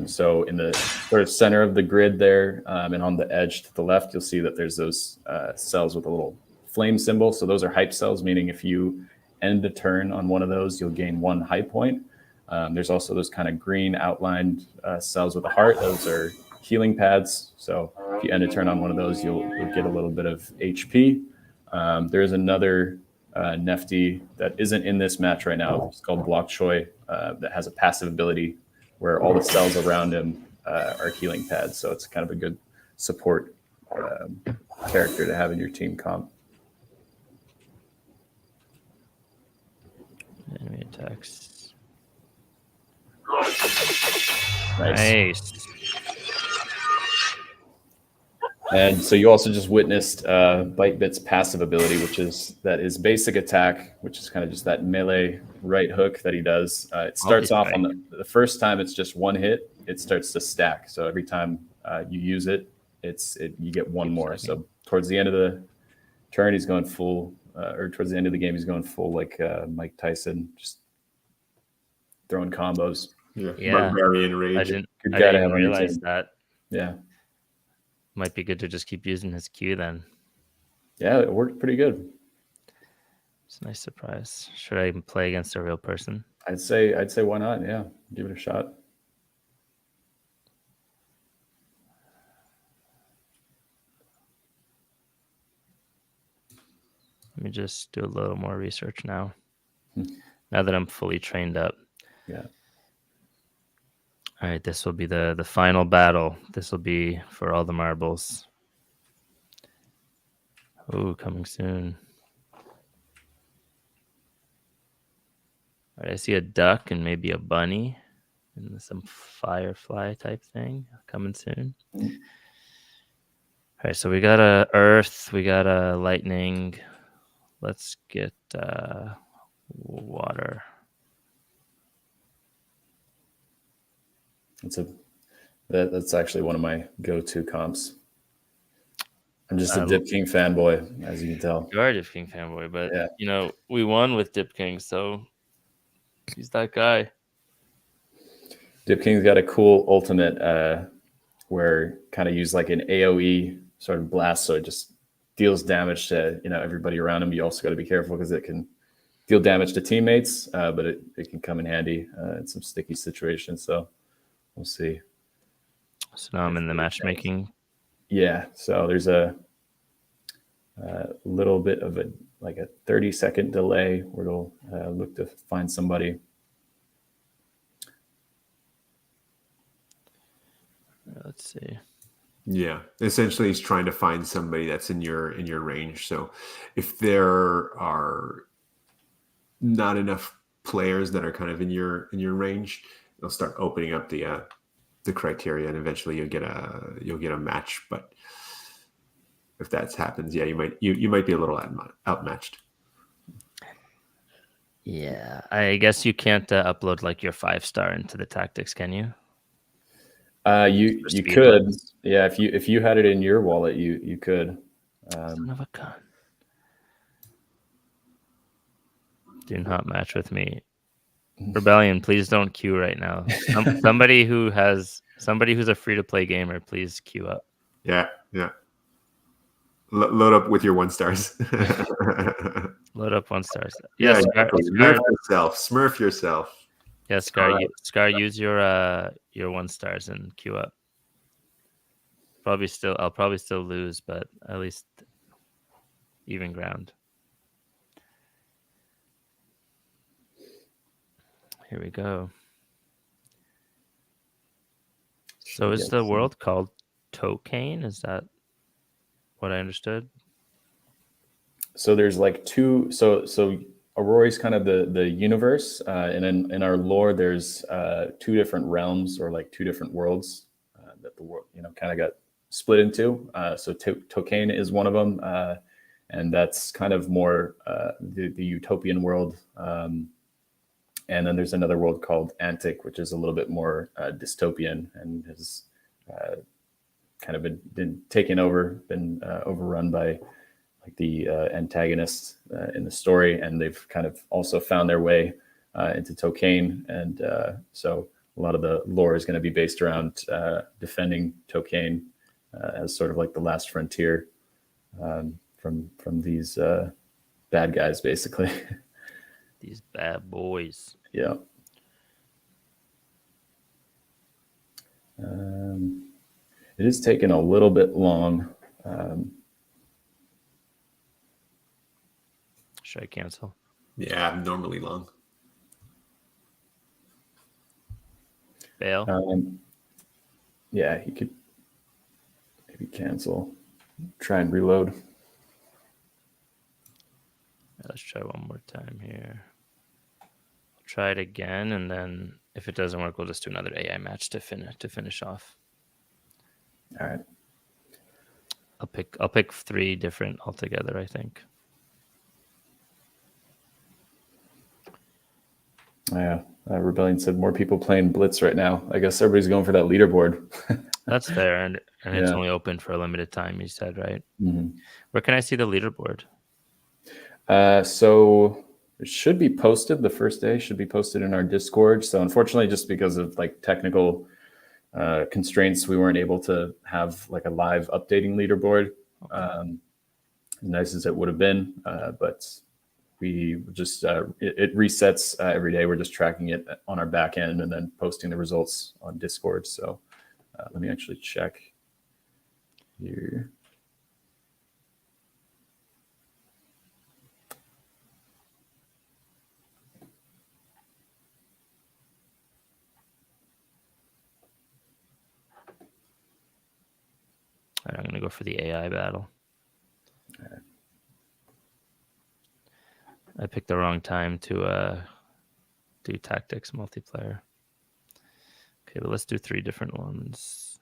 So in the sort of center of the grid there, and on the edge to the left, you'll see that there's those cells with a little flame symbol. So those are hype cells, meaning if you end a turn on one of those, you'll gain 1 hype point. There's also those kind of green outlined cells with a heart. Those are healing pads. So if you end a turn on one of those, you'll get a little bit of HP. There is another nefty that isn't in this match right now. It's called Block Choi, that has a passive ability where all the cells around him are healing pads. So it's kind of a good support character to have in your team comp. Enemy attacks. Nice. And so you also just witnessed Bite Bit's passive ability, which is his basic attack, which is kind of just that melee right hook that he does. It starts off on the first time, it's just one hit. It starts to stack. So every time you use it, you get one more. So towards the end of the turn, he's going full, or towards the end of the game, he's going full like Mike Tyson, just throwing combos. Yeah. Barbarian Rage. I didn't realize that. Yeah. Might be good to just keep using his Q then. Yeah, it worked pretty good. It's a nice surprise. Should I even play against a real person? I'd say why not? Yeah, give it a shot. Let me just do a little more research now. Now that I'm fully trained up. Yeah. All right, this will be the final battle. This will be for all the marbles. Oh, coming soon. All right, I see a duck and maybe a bunny and some firefly type thing coming soon. All right, so we got a earth, we got a lightning. Let's get water. That's actually one of my go-to comps. I'm just a Dip King fanboy, as you can tell. You are a Dip King fanboy, but we won with Dip King, so he's that guy. Dip King's got a cool ultimate where kind of use like an AoE sort of blast, so it just deals damage to everybody around him. You also got to be careful because it can deal damage to teammates, but it can come in handy in some sticky situations. So we'll see. So now I'm in the matchmaking. Yeah, so there's a little bit of a 30-second delay where it'll look to find somebody. Let's see. Yeah, essentially, he's trying to find somebody that's in your range. So, if there are not enough players that are kind of in your range, they'll start opening up the criteria, and eventually you'll get a match. But if that happens, yeah, you might be a little outmatched. Yeah, I guess you can't upload like your 5-star into the tactics, can you? You could, yeah. If you had it in your wallet, you could. Son of a gun. Do not match with me. Rebellion, please don't queue right now. Somebody who's a free-to-play gamer, please queue up. Yeah. Load up with your 1-stars. Load up 1-stars. Yeah, Smurf yourself. Yeah, Scar, use your 1-stars and queue up. I'll probably still lose, but at least even ground. Here we go. So is the world called Tokane? Is that what I understood? So there's like two. So Aurory's kind of the universe, and in our lore, there's 2 different realms or like 2 different worlds that the world kind of got split into. So Tokane is one of them, and that's kind of more the utopian world. And then there's another world called Antic, which is a little bit more dystopian and has kind of been taken over, been overrun by like the antagonists in the story, and they've kind of also found their way into Tokane, and so a lot of the lore is going to be based around defending Tokane as sort of like the last frontier from these bad guys, basically. These bad boys. Yeah. It is taking a little bit long. Should I cancel? Yeah, abnormally long. Bail? Yeah, he could maybe cancel. Try and reload. Let's try one more time here. I'll try it again, and then if it doesn't work, we'll just do another AI match to finish off. All right. I'll pick 3 different altogether, I think. Yeah, Rebellion said more people playing Blitz right now. I guess everybody's going for that leaderboard. That's fair, and it's Yeah. only open for a limited time, you said, right? Mhm. Where can I see the leaderboard? So it should be posted. The first day should be posted in our Discord. So unfortunately, just because of like technical constraints, we weren't able to have like a live updating leaderboard. Nice as it would have been, but we just it resets every day. We're just tracking it on our back end and then posting the results on Discord. So let me actually check here. All right, I'm gonna go for the AI battle. Right. I picked the wrong time to do tactics multiplayer. Okay, but let's do 3 different ones.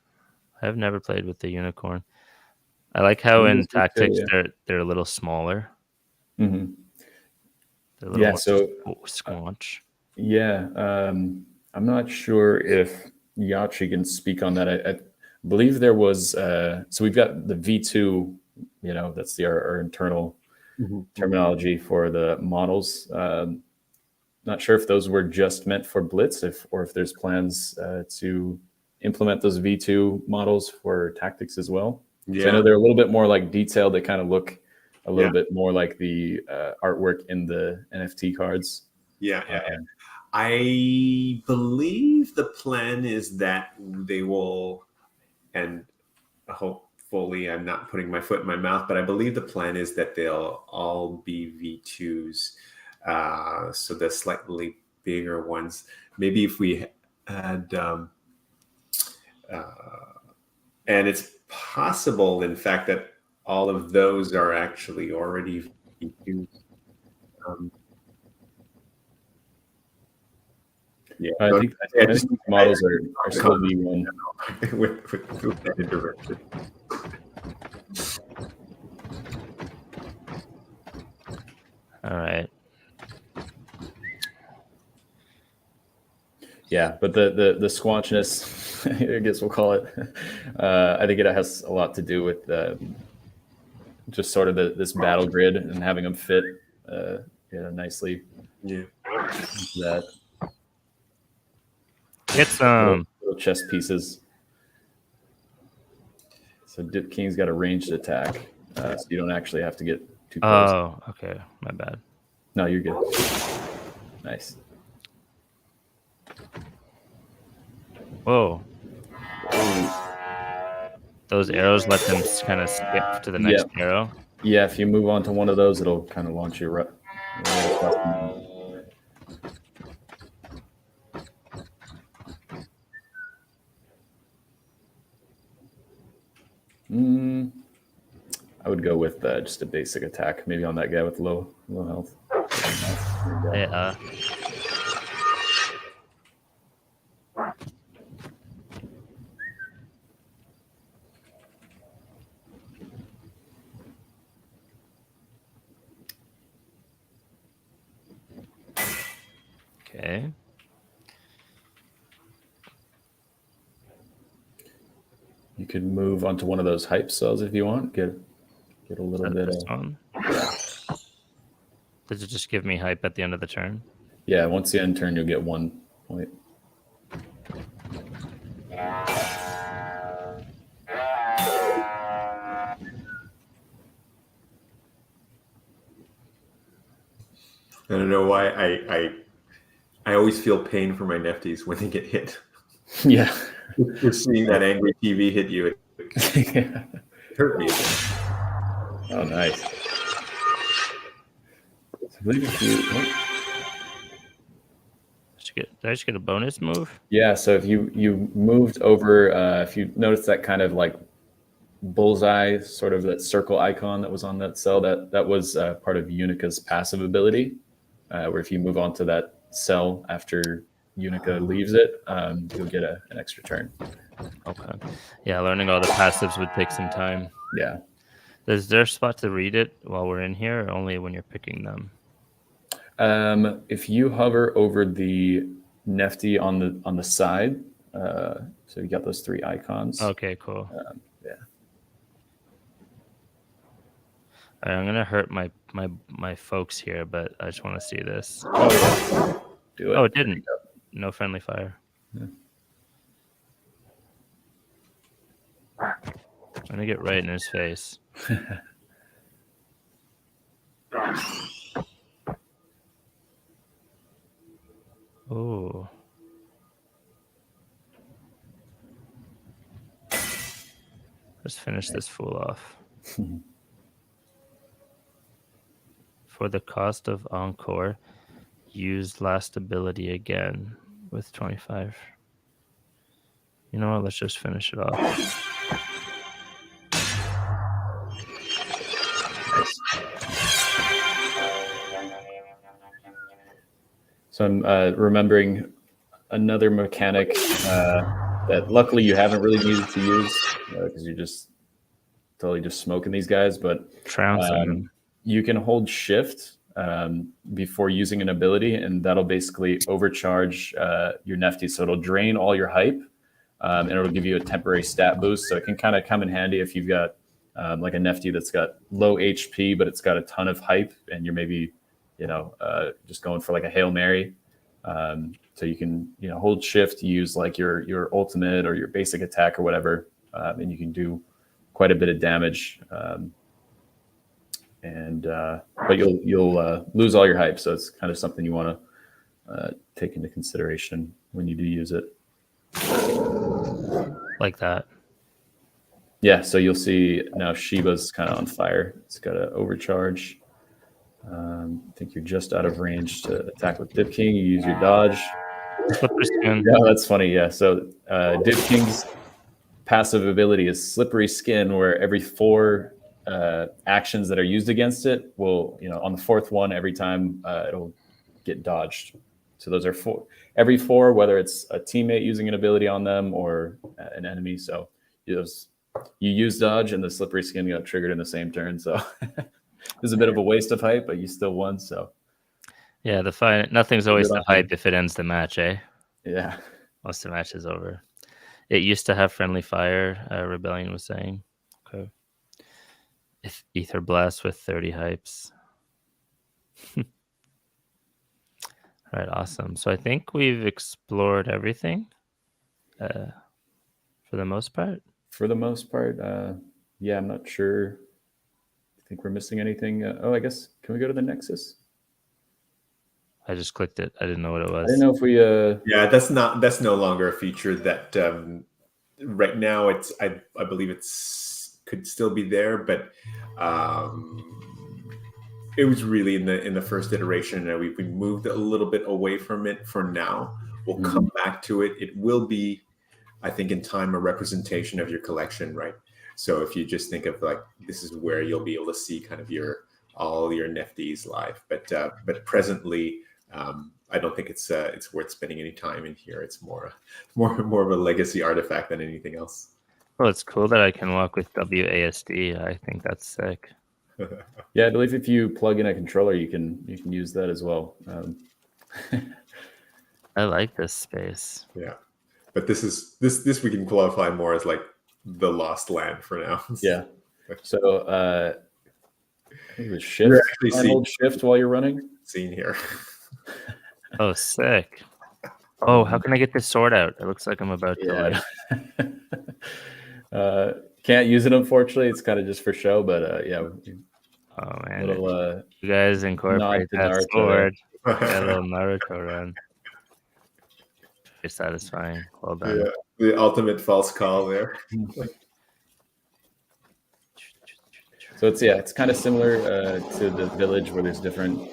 I've never played with the unicorn. I like how in tactics they're a little smaller. Mm-hmm. They're a little more squanch. Yeah, I'm not sure if Yachi can speak on that. I believe there was. So we've got the V2. That's our internal terminology for the models. Not sure if those were just meant for Blitz, or if there's plans to implement those V2 models for tactics as well. Yeah. So I know they're a little bit more like detailed. They kind of look a little bit more like the artwork in the NFT cards. Yeah. I believe the plan is that they will, and hopefully I'm not putting my foot in my mouth, but I believe the plan is that they'll all be V2s. So the slightly bigger ones, maybe if we had, and it's possible, in fact, that all of those are actually already V2s. Yeah, I think these models are still V1 with that intervention. All right. Yeah, but the squanchness, I guess we'll call it. I think it has a lot to do with just sort of this battle grid and having them fit nicely. Yeah. That. Get some little chess pieces. So Dip King's got a ranged attack, so you don't actually have to get too close. Oh, okay. My bad. No, you're good. Nice. Whoa. Those arrows let them kind of skip to the next arrow? Yeah, if you move on to one of those, it'll kind of launch you right across the map. I would go with just a basic attack, maybe on that guy with low health. Yeah. Okay. You could move onto one of those hype cells if you want. Get a little bit of. Does it just give me hype at the end of the turn? Yeah, once you end turn, you'll get 1 point. I don't know why I always feel pain for my Nefties when they get hit. Yeah. Just seeing that angry TV hit you, it hurt me. Oh, nice. I believe if you... Did I just get a bonus move? Yeah, so if you moved over, if you notice that kind of like bullseye, sort of that circle icon that was on that cell, that was part of Unica's passive ability, where if you move on to that cell after Unica leaves it, you'll get an extra turn. Okay. Yeah, learning all the passives would take some time. Yeah. Is there a spot to read it while we're in here, or only when you're picking them? If you hover over the Nefty on the side, so you got those 3 icons. Okay, cool. Yeah. All right, I'm gonna hurt my folks here, but I just want to see this. Oh yeah. Do it. Oh, it didn't. No friendly fire. Yeah. I'm gonna get right in his face. Oh. Let's finish this fool off. For the cost of Encore, use last ability again with 25. You know what? Let's just finish it off. So I'm remembering another mechanic that luckily you haven't really needed to use because you're just totally just smoking these guys. But Trouncing. You can hold shift before using an ability, and that'll basically overcharge your Nefty. So it'll drain all your hype, and it'll give you a temporary stat boost. So it can kind of come in handy if you've got like a Nefty that's got low HP, but it's got a ton of hype, and you're maybe just going for like a Hail Mary. So you can hold shift, use like your ultimate or your basic attack or whatever, and you can do quite a bit of damage. But you'll lose all your hype, so it's kind of something you want to take into consideration when you do use it. Like that. Yeah, so you'll see now Shiba's kind of on fire. It's got to overcharge. I think you're just out of range to attack with Dip King. You use your dodge. Slippery skin. Yeah, that's funny. Yeah, so Dip King's passive ability is Slippery Skin, where every 4 actions that are used against it will, on the 4th one, every time it'll get dodged. So those are 4. Every 4, whether it's a teammate using an ability on them or an enemy. So you use dodge, and the Slippery Skin got triggered in the same turn. So it was a bit of a waste of hype, but you still won. So yeah, the fight. Nothing's always the hype if it ends the match, eh? Yeah. Once the match is over. It used to have friendly fire. Rebellion was saying. Okay. If Ether Blast with 30 hypes. All right, awesome. So I think we've explored everything for the most part. For the most part, yeah, I'm not sure. I think we're missing anything. I guess, can we go to the Nexus? I just clicked it. I didn't know what it was. I didn't know if we... Yeah, that's no longer a feature that right now I believe it's could still be there, but it was really in the first iteration, and we moved a little bit away from it for now. We'll come back to it. It will be, I think, in time, a representation of your collection, right? So if you just think of like, this is where you'll be able to see kind of all your Nefties live, but presently, I don't think it's worth spending any time in here. It's more of a legacy artifact than anything else. Well, it's cool that I can walk with WASD. I think that's sick. Yeah, I believe if you plug in a controller, you can use that as well. I like this space. Yeah, but this we can qualify more as like the lost land for now. Yeah. So I think it was shift. Hold shift while you're running. Seen here. Oh, sick. Oh, how can I get this sword out? It looks like I'm about to. Can't use it, unfortunately. It's kind of just for show, but yeah. Oh man, you guys incorporate that sword. Yeah, a little Naruto run. Very satisfying. Well done. Yeah, the ultimate false call there. So it's kind of similar to the village, where there's different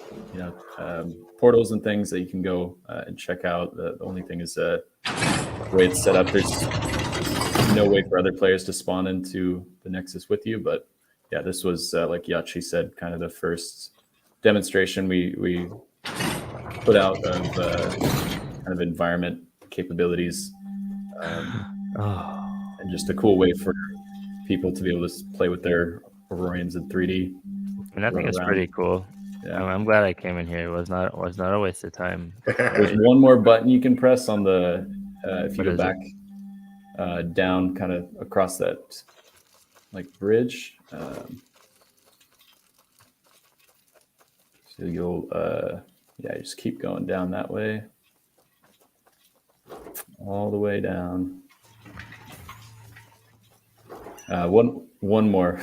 portals and things that you can go and check out. The only thing is the way it's set up. There's no way for other players to spawn into the Nexus with you. But yeah, this was like Yachi said, kind of the first demonstration we put out of kind of environment capabilities, and just a cool way for people to be able to play with their Aurorians in 3D. And I think it's pretty cool. Yeah. I'm glad I came in here. It was not a waste of time. There's one more button you can press on the if you What go is back down, kind of across that like bridge. So you'll you just keep going down that way, all the way down. One more.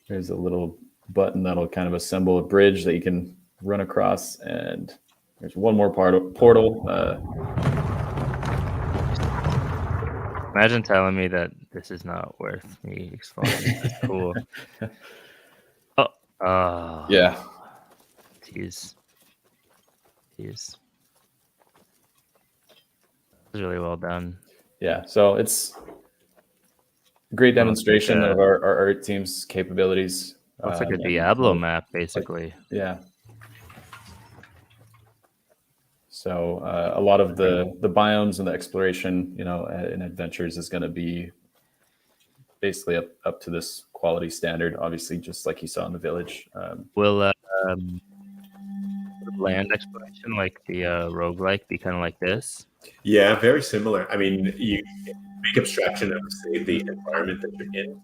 There's a little button that'll kind of assemble a bridge that you can run across, and there's one more portal. Imagine telling me that this is not worth me exploring. This is cool. Oh, Yeah. Jeez. It's really well done. Yeah. So it's a great demonstration of our art team's capabilities. Looks like a Diablo map, basically. Yeah. So a lot of the biomes and the exploration, in adventures is going to be basically up to this quality standard, obviously, just like you saw in the village. Will land exploration, like the roguelike, be kind of like this? Yeah, very similar. I mean, you make abstraction of, say, the environment that you're in,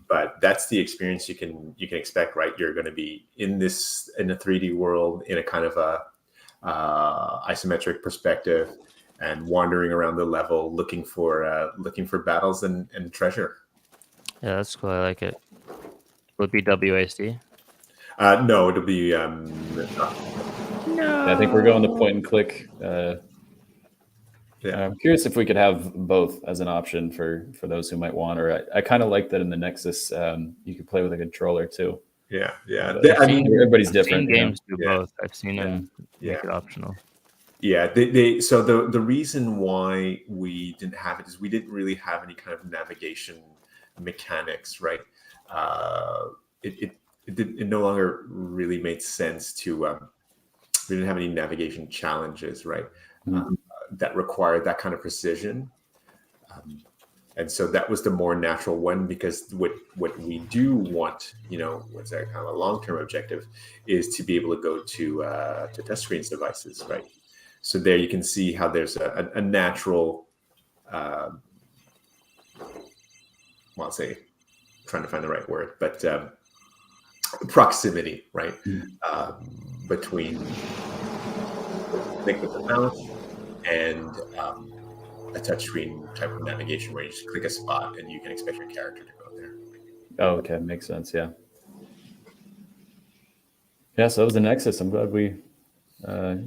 but that's the experience you can expect, right? You're going to be in a 3D world in a kind of a isometric perspective and wandering around the level looking for battles and treasure. Yeah, that's cool. I like it. Will it be WASD? No, it'll be I think we're going to point and click. I'm curious if we could have both as an option for those who might want, or I kind of like that in the Nexus you could play with a controller too. Yeah. I mean, everybody's different. Games do both. I've seen them make it optional. Yeah, so the reason why we didn't have it is we didn't really have any kind of navigation mechanics, right? It no longer really made sense to. We didn't have any navigation challenges, right? That required that kind of precision. And so that was the more natural one, because what we do want, what's that kind of a long-term objective, is to be able to go to touchscreens devices, right? So there you can see how there's a natural, well, I'll say, trying to find the right word, but proximity, right? Between click with the mouse and a touchscreen type of navigation where you just click a spot and you can expect your character to go there. Oh, okay. Makes sense. Yeah. Yeah. So that was the Nexus. I'm glad we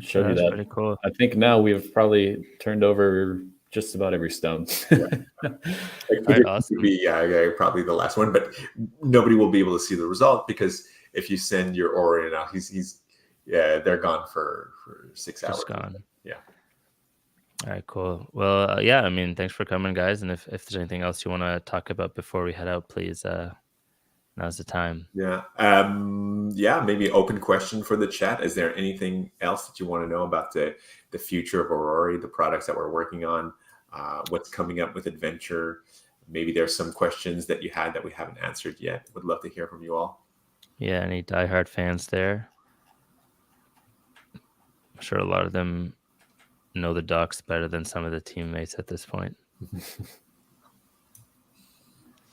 showed you that. Pretty cool. I think now we've probably turned over just about every stone. Awesome. Be probably the last one, but nobody will be able to see the result, because if you send your Aurory out, they're gone for 6 hours. Just gone. Yeah. All right, cool. Well, I mean, thanks for coming, guys. And if there's anything else you want to talk about before we head out, please, now's the time. Yeah. Maybe open question for the chat. Is there anything else that you want to know about the future of Aurory, the products that we're working on, what's coming up with Adventure? Maybe there's some questions that you had that we haven't answered yet. Would love to hear from you all. Yeah, any diehard fans there? I'm sure a lot of them know the docs better than some of the teammates at this point.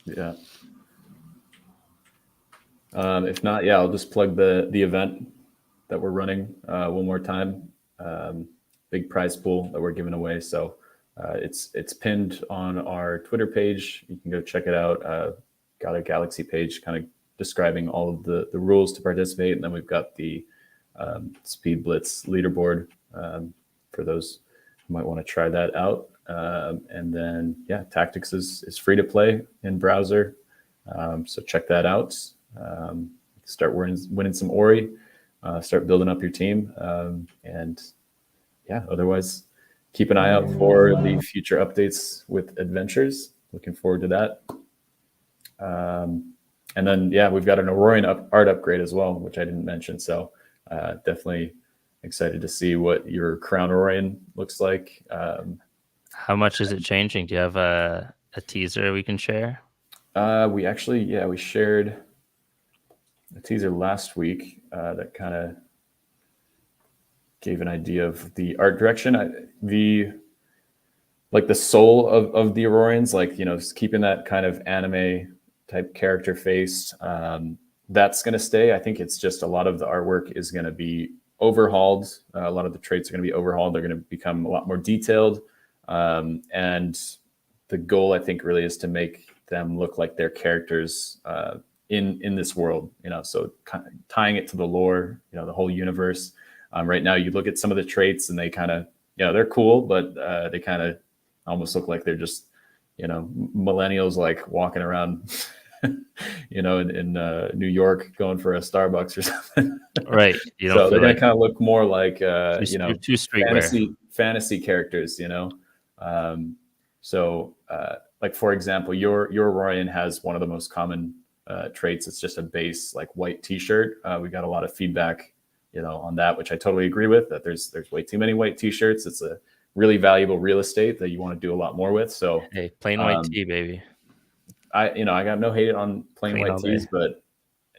Yeah. If not, I'll just plug the event that we're running one more time. Big prize pool that we're giving away. So it's pinned on our Twitter page. You can go check it out. Got a Galaxy page kind of describing all of the rules to participate. And then we've got the Speed Blitz leaderboard for those who might want to try that out. And then, Tactics is free to play in browser. So check that out. Start winning some Aurory, start building up your team. Otherwise, keep an eye out for the future updates with Adventures. Looking forward to that. And then, we've got an Aurorian art upgrade as well, which I didn't mention. So definitely excited to see what your Crown Aurorian looks like. How much is it changing? Do you have a teaser we can share? We shared a teaser last week that kind of gave an idea of the art direction. The soul of the Aurorians, just keeping that kind of anime type character face. That's going to stay. I think it's just a lot of the artwork is going to be overhauled. A lot of the traits are going to be overhauled. They're going to become a lot more detailed. And the goal, I think, really is to make them look like they're characters in this world. So kind of tying it to the lore, the whole universe. Right now, you look at some of the traits, and they kind of, they're cool, but they kind of almost look like they're just, millennials like walking around, in New York going for a Starbucks or something. Right. You don't So they're feel going like to kind of look more like, too streetwear. fantasy characters, like, for example, your Aurorian has one of the most common traits. It's just a base like white T-shirt. We got a lot of feedback, on that, which I totally agree with. That there's way too many white T-shirts. It's a really valuable real estate that you want to do a lot more with. So hey, plain white tee, baby. I got no hate on plain white tees, but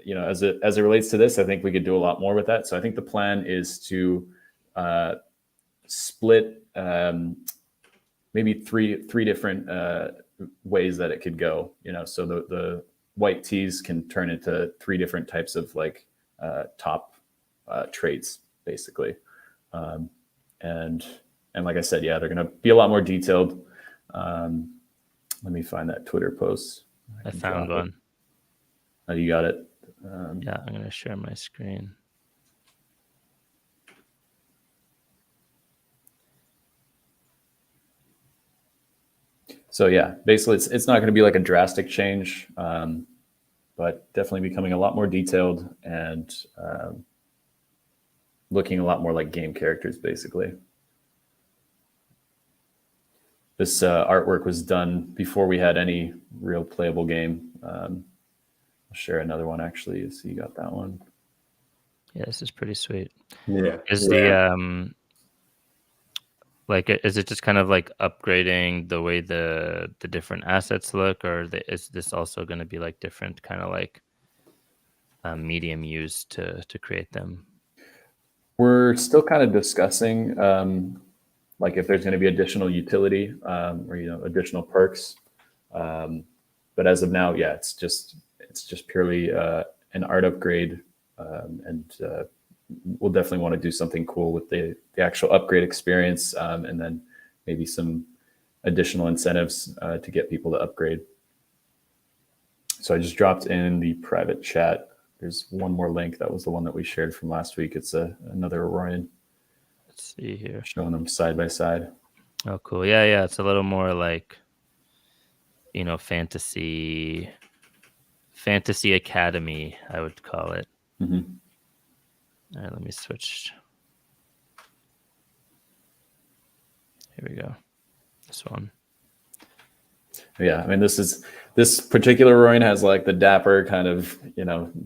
as it relates to this, I think we could do a lot more with that. So I think the plan is to split maybe three different ways that it could go. So the white tees can turn into three different types of top traits, basically. And like I said, they're going to be a lot more detailed. Let me find that Twitter post. I found one. Oh, you got it. Yeah, I'm going to share my screen. So basically it's not going to be like a drastic change, but definitely becoming a lot more detailed and looking a lot more like game characters, basically. This artwork was done before we had any real playable game. I'll share another one, actually, so you got that one. Yeah, this is pretty sweet. Yeah. Is is it just kind of like upgrading the way the different assets look, or is this also going to be like different kind of like medium used to create them? We're still kind of discussing if there's going to be additional utility or additional perks, but as of now, it's just purely an art upgrade, and we'll definitely want to do something cool with the actual upgrade experience, and then maybe some additional incentives to get people to upgrade. So I just dropped in the private chat. There's one more link. That was the one that we shared from last week. It's another Aurorian. Let's see here. Showing them side by side. Oh, cool. Yeah. It's a little more like, fantasy academy, I would call it. Mm-hmm. All right, let me switch. Here we go. This one. Yeah, I mean, this particular Aurorian has like the dapper kind of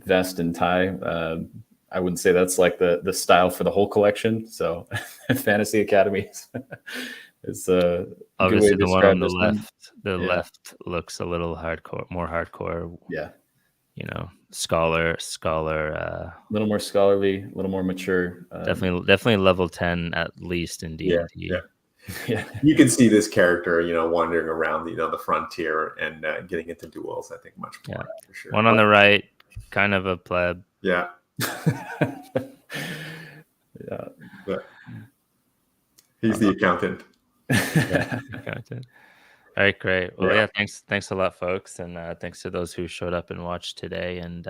vest and tie. I wouldn't say that's like the style for the whole collection. So Fantasy Academy is obviously the one on the left. The left looks a little more hardcore. Yeah. Scholar. A little more scholarly, a little more mature. Definitely level 10 at least in D&D. Yeah. You can see this character, wandering around, the frontier and getting into duels. I think much more for sure. One on the right, kind of a pleb. Yeah. Yeah. But he's the accountant. Accountant. All right, great. Well, thanks a lot, folks, and thanks to those who showed up and watched today. And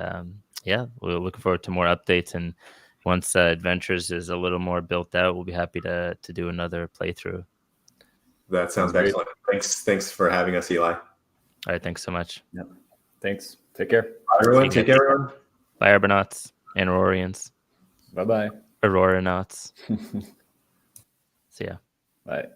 we're looking forward to more updates. And once Adventures is a little more built out, we'll be happy to do another playthrough. That sounds excellent. Thanks for having us, Eli. All right, thanks so much. Yep. Thanks. Take care. Bye, everyone. Take care, everyone. Bye, Arbonauts and Aurorians. Bye-bye. Auroranauts. See ya. Bye.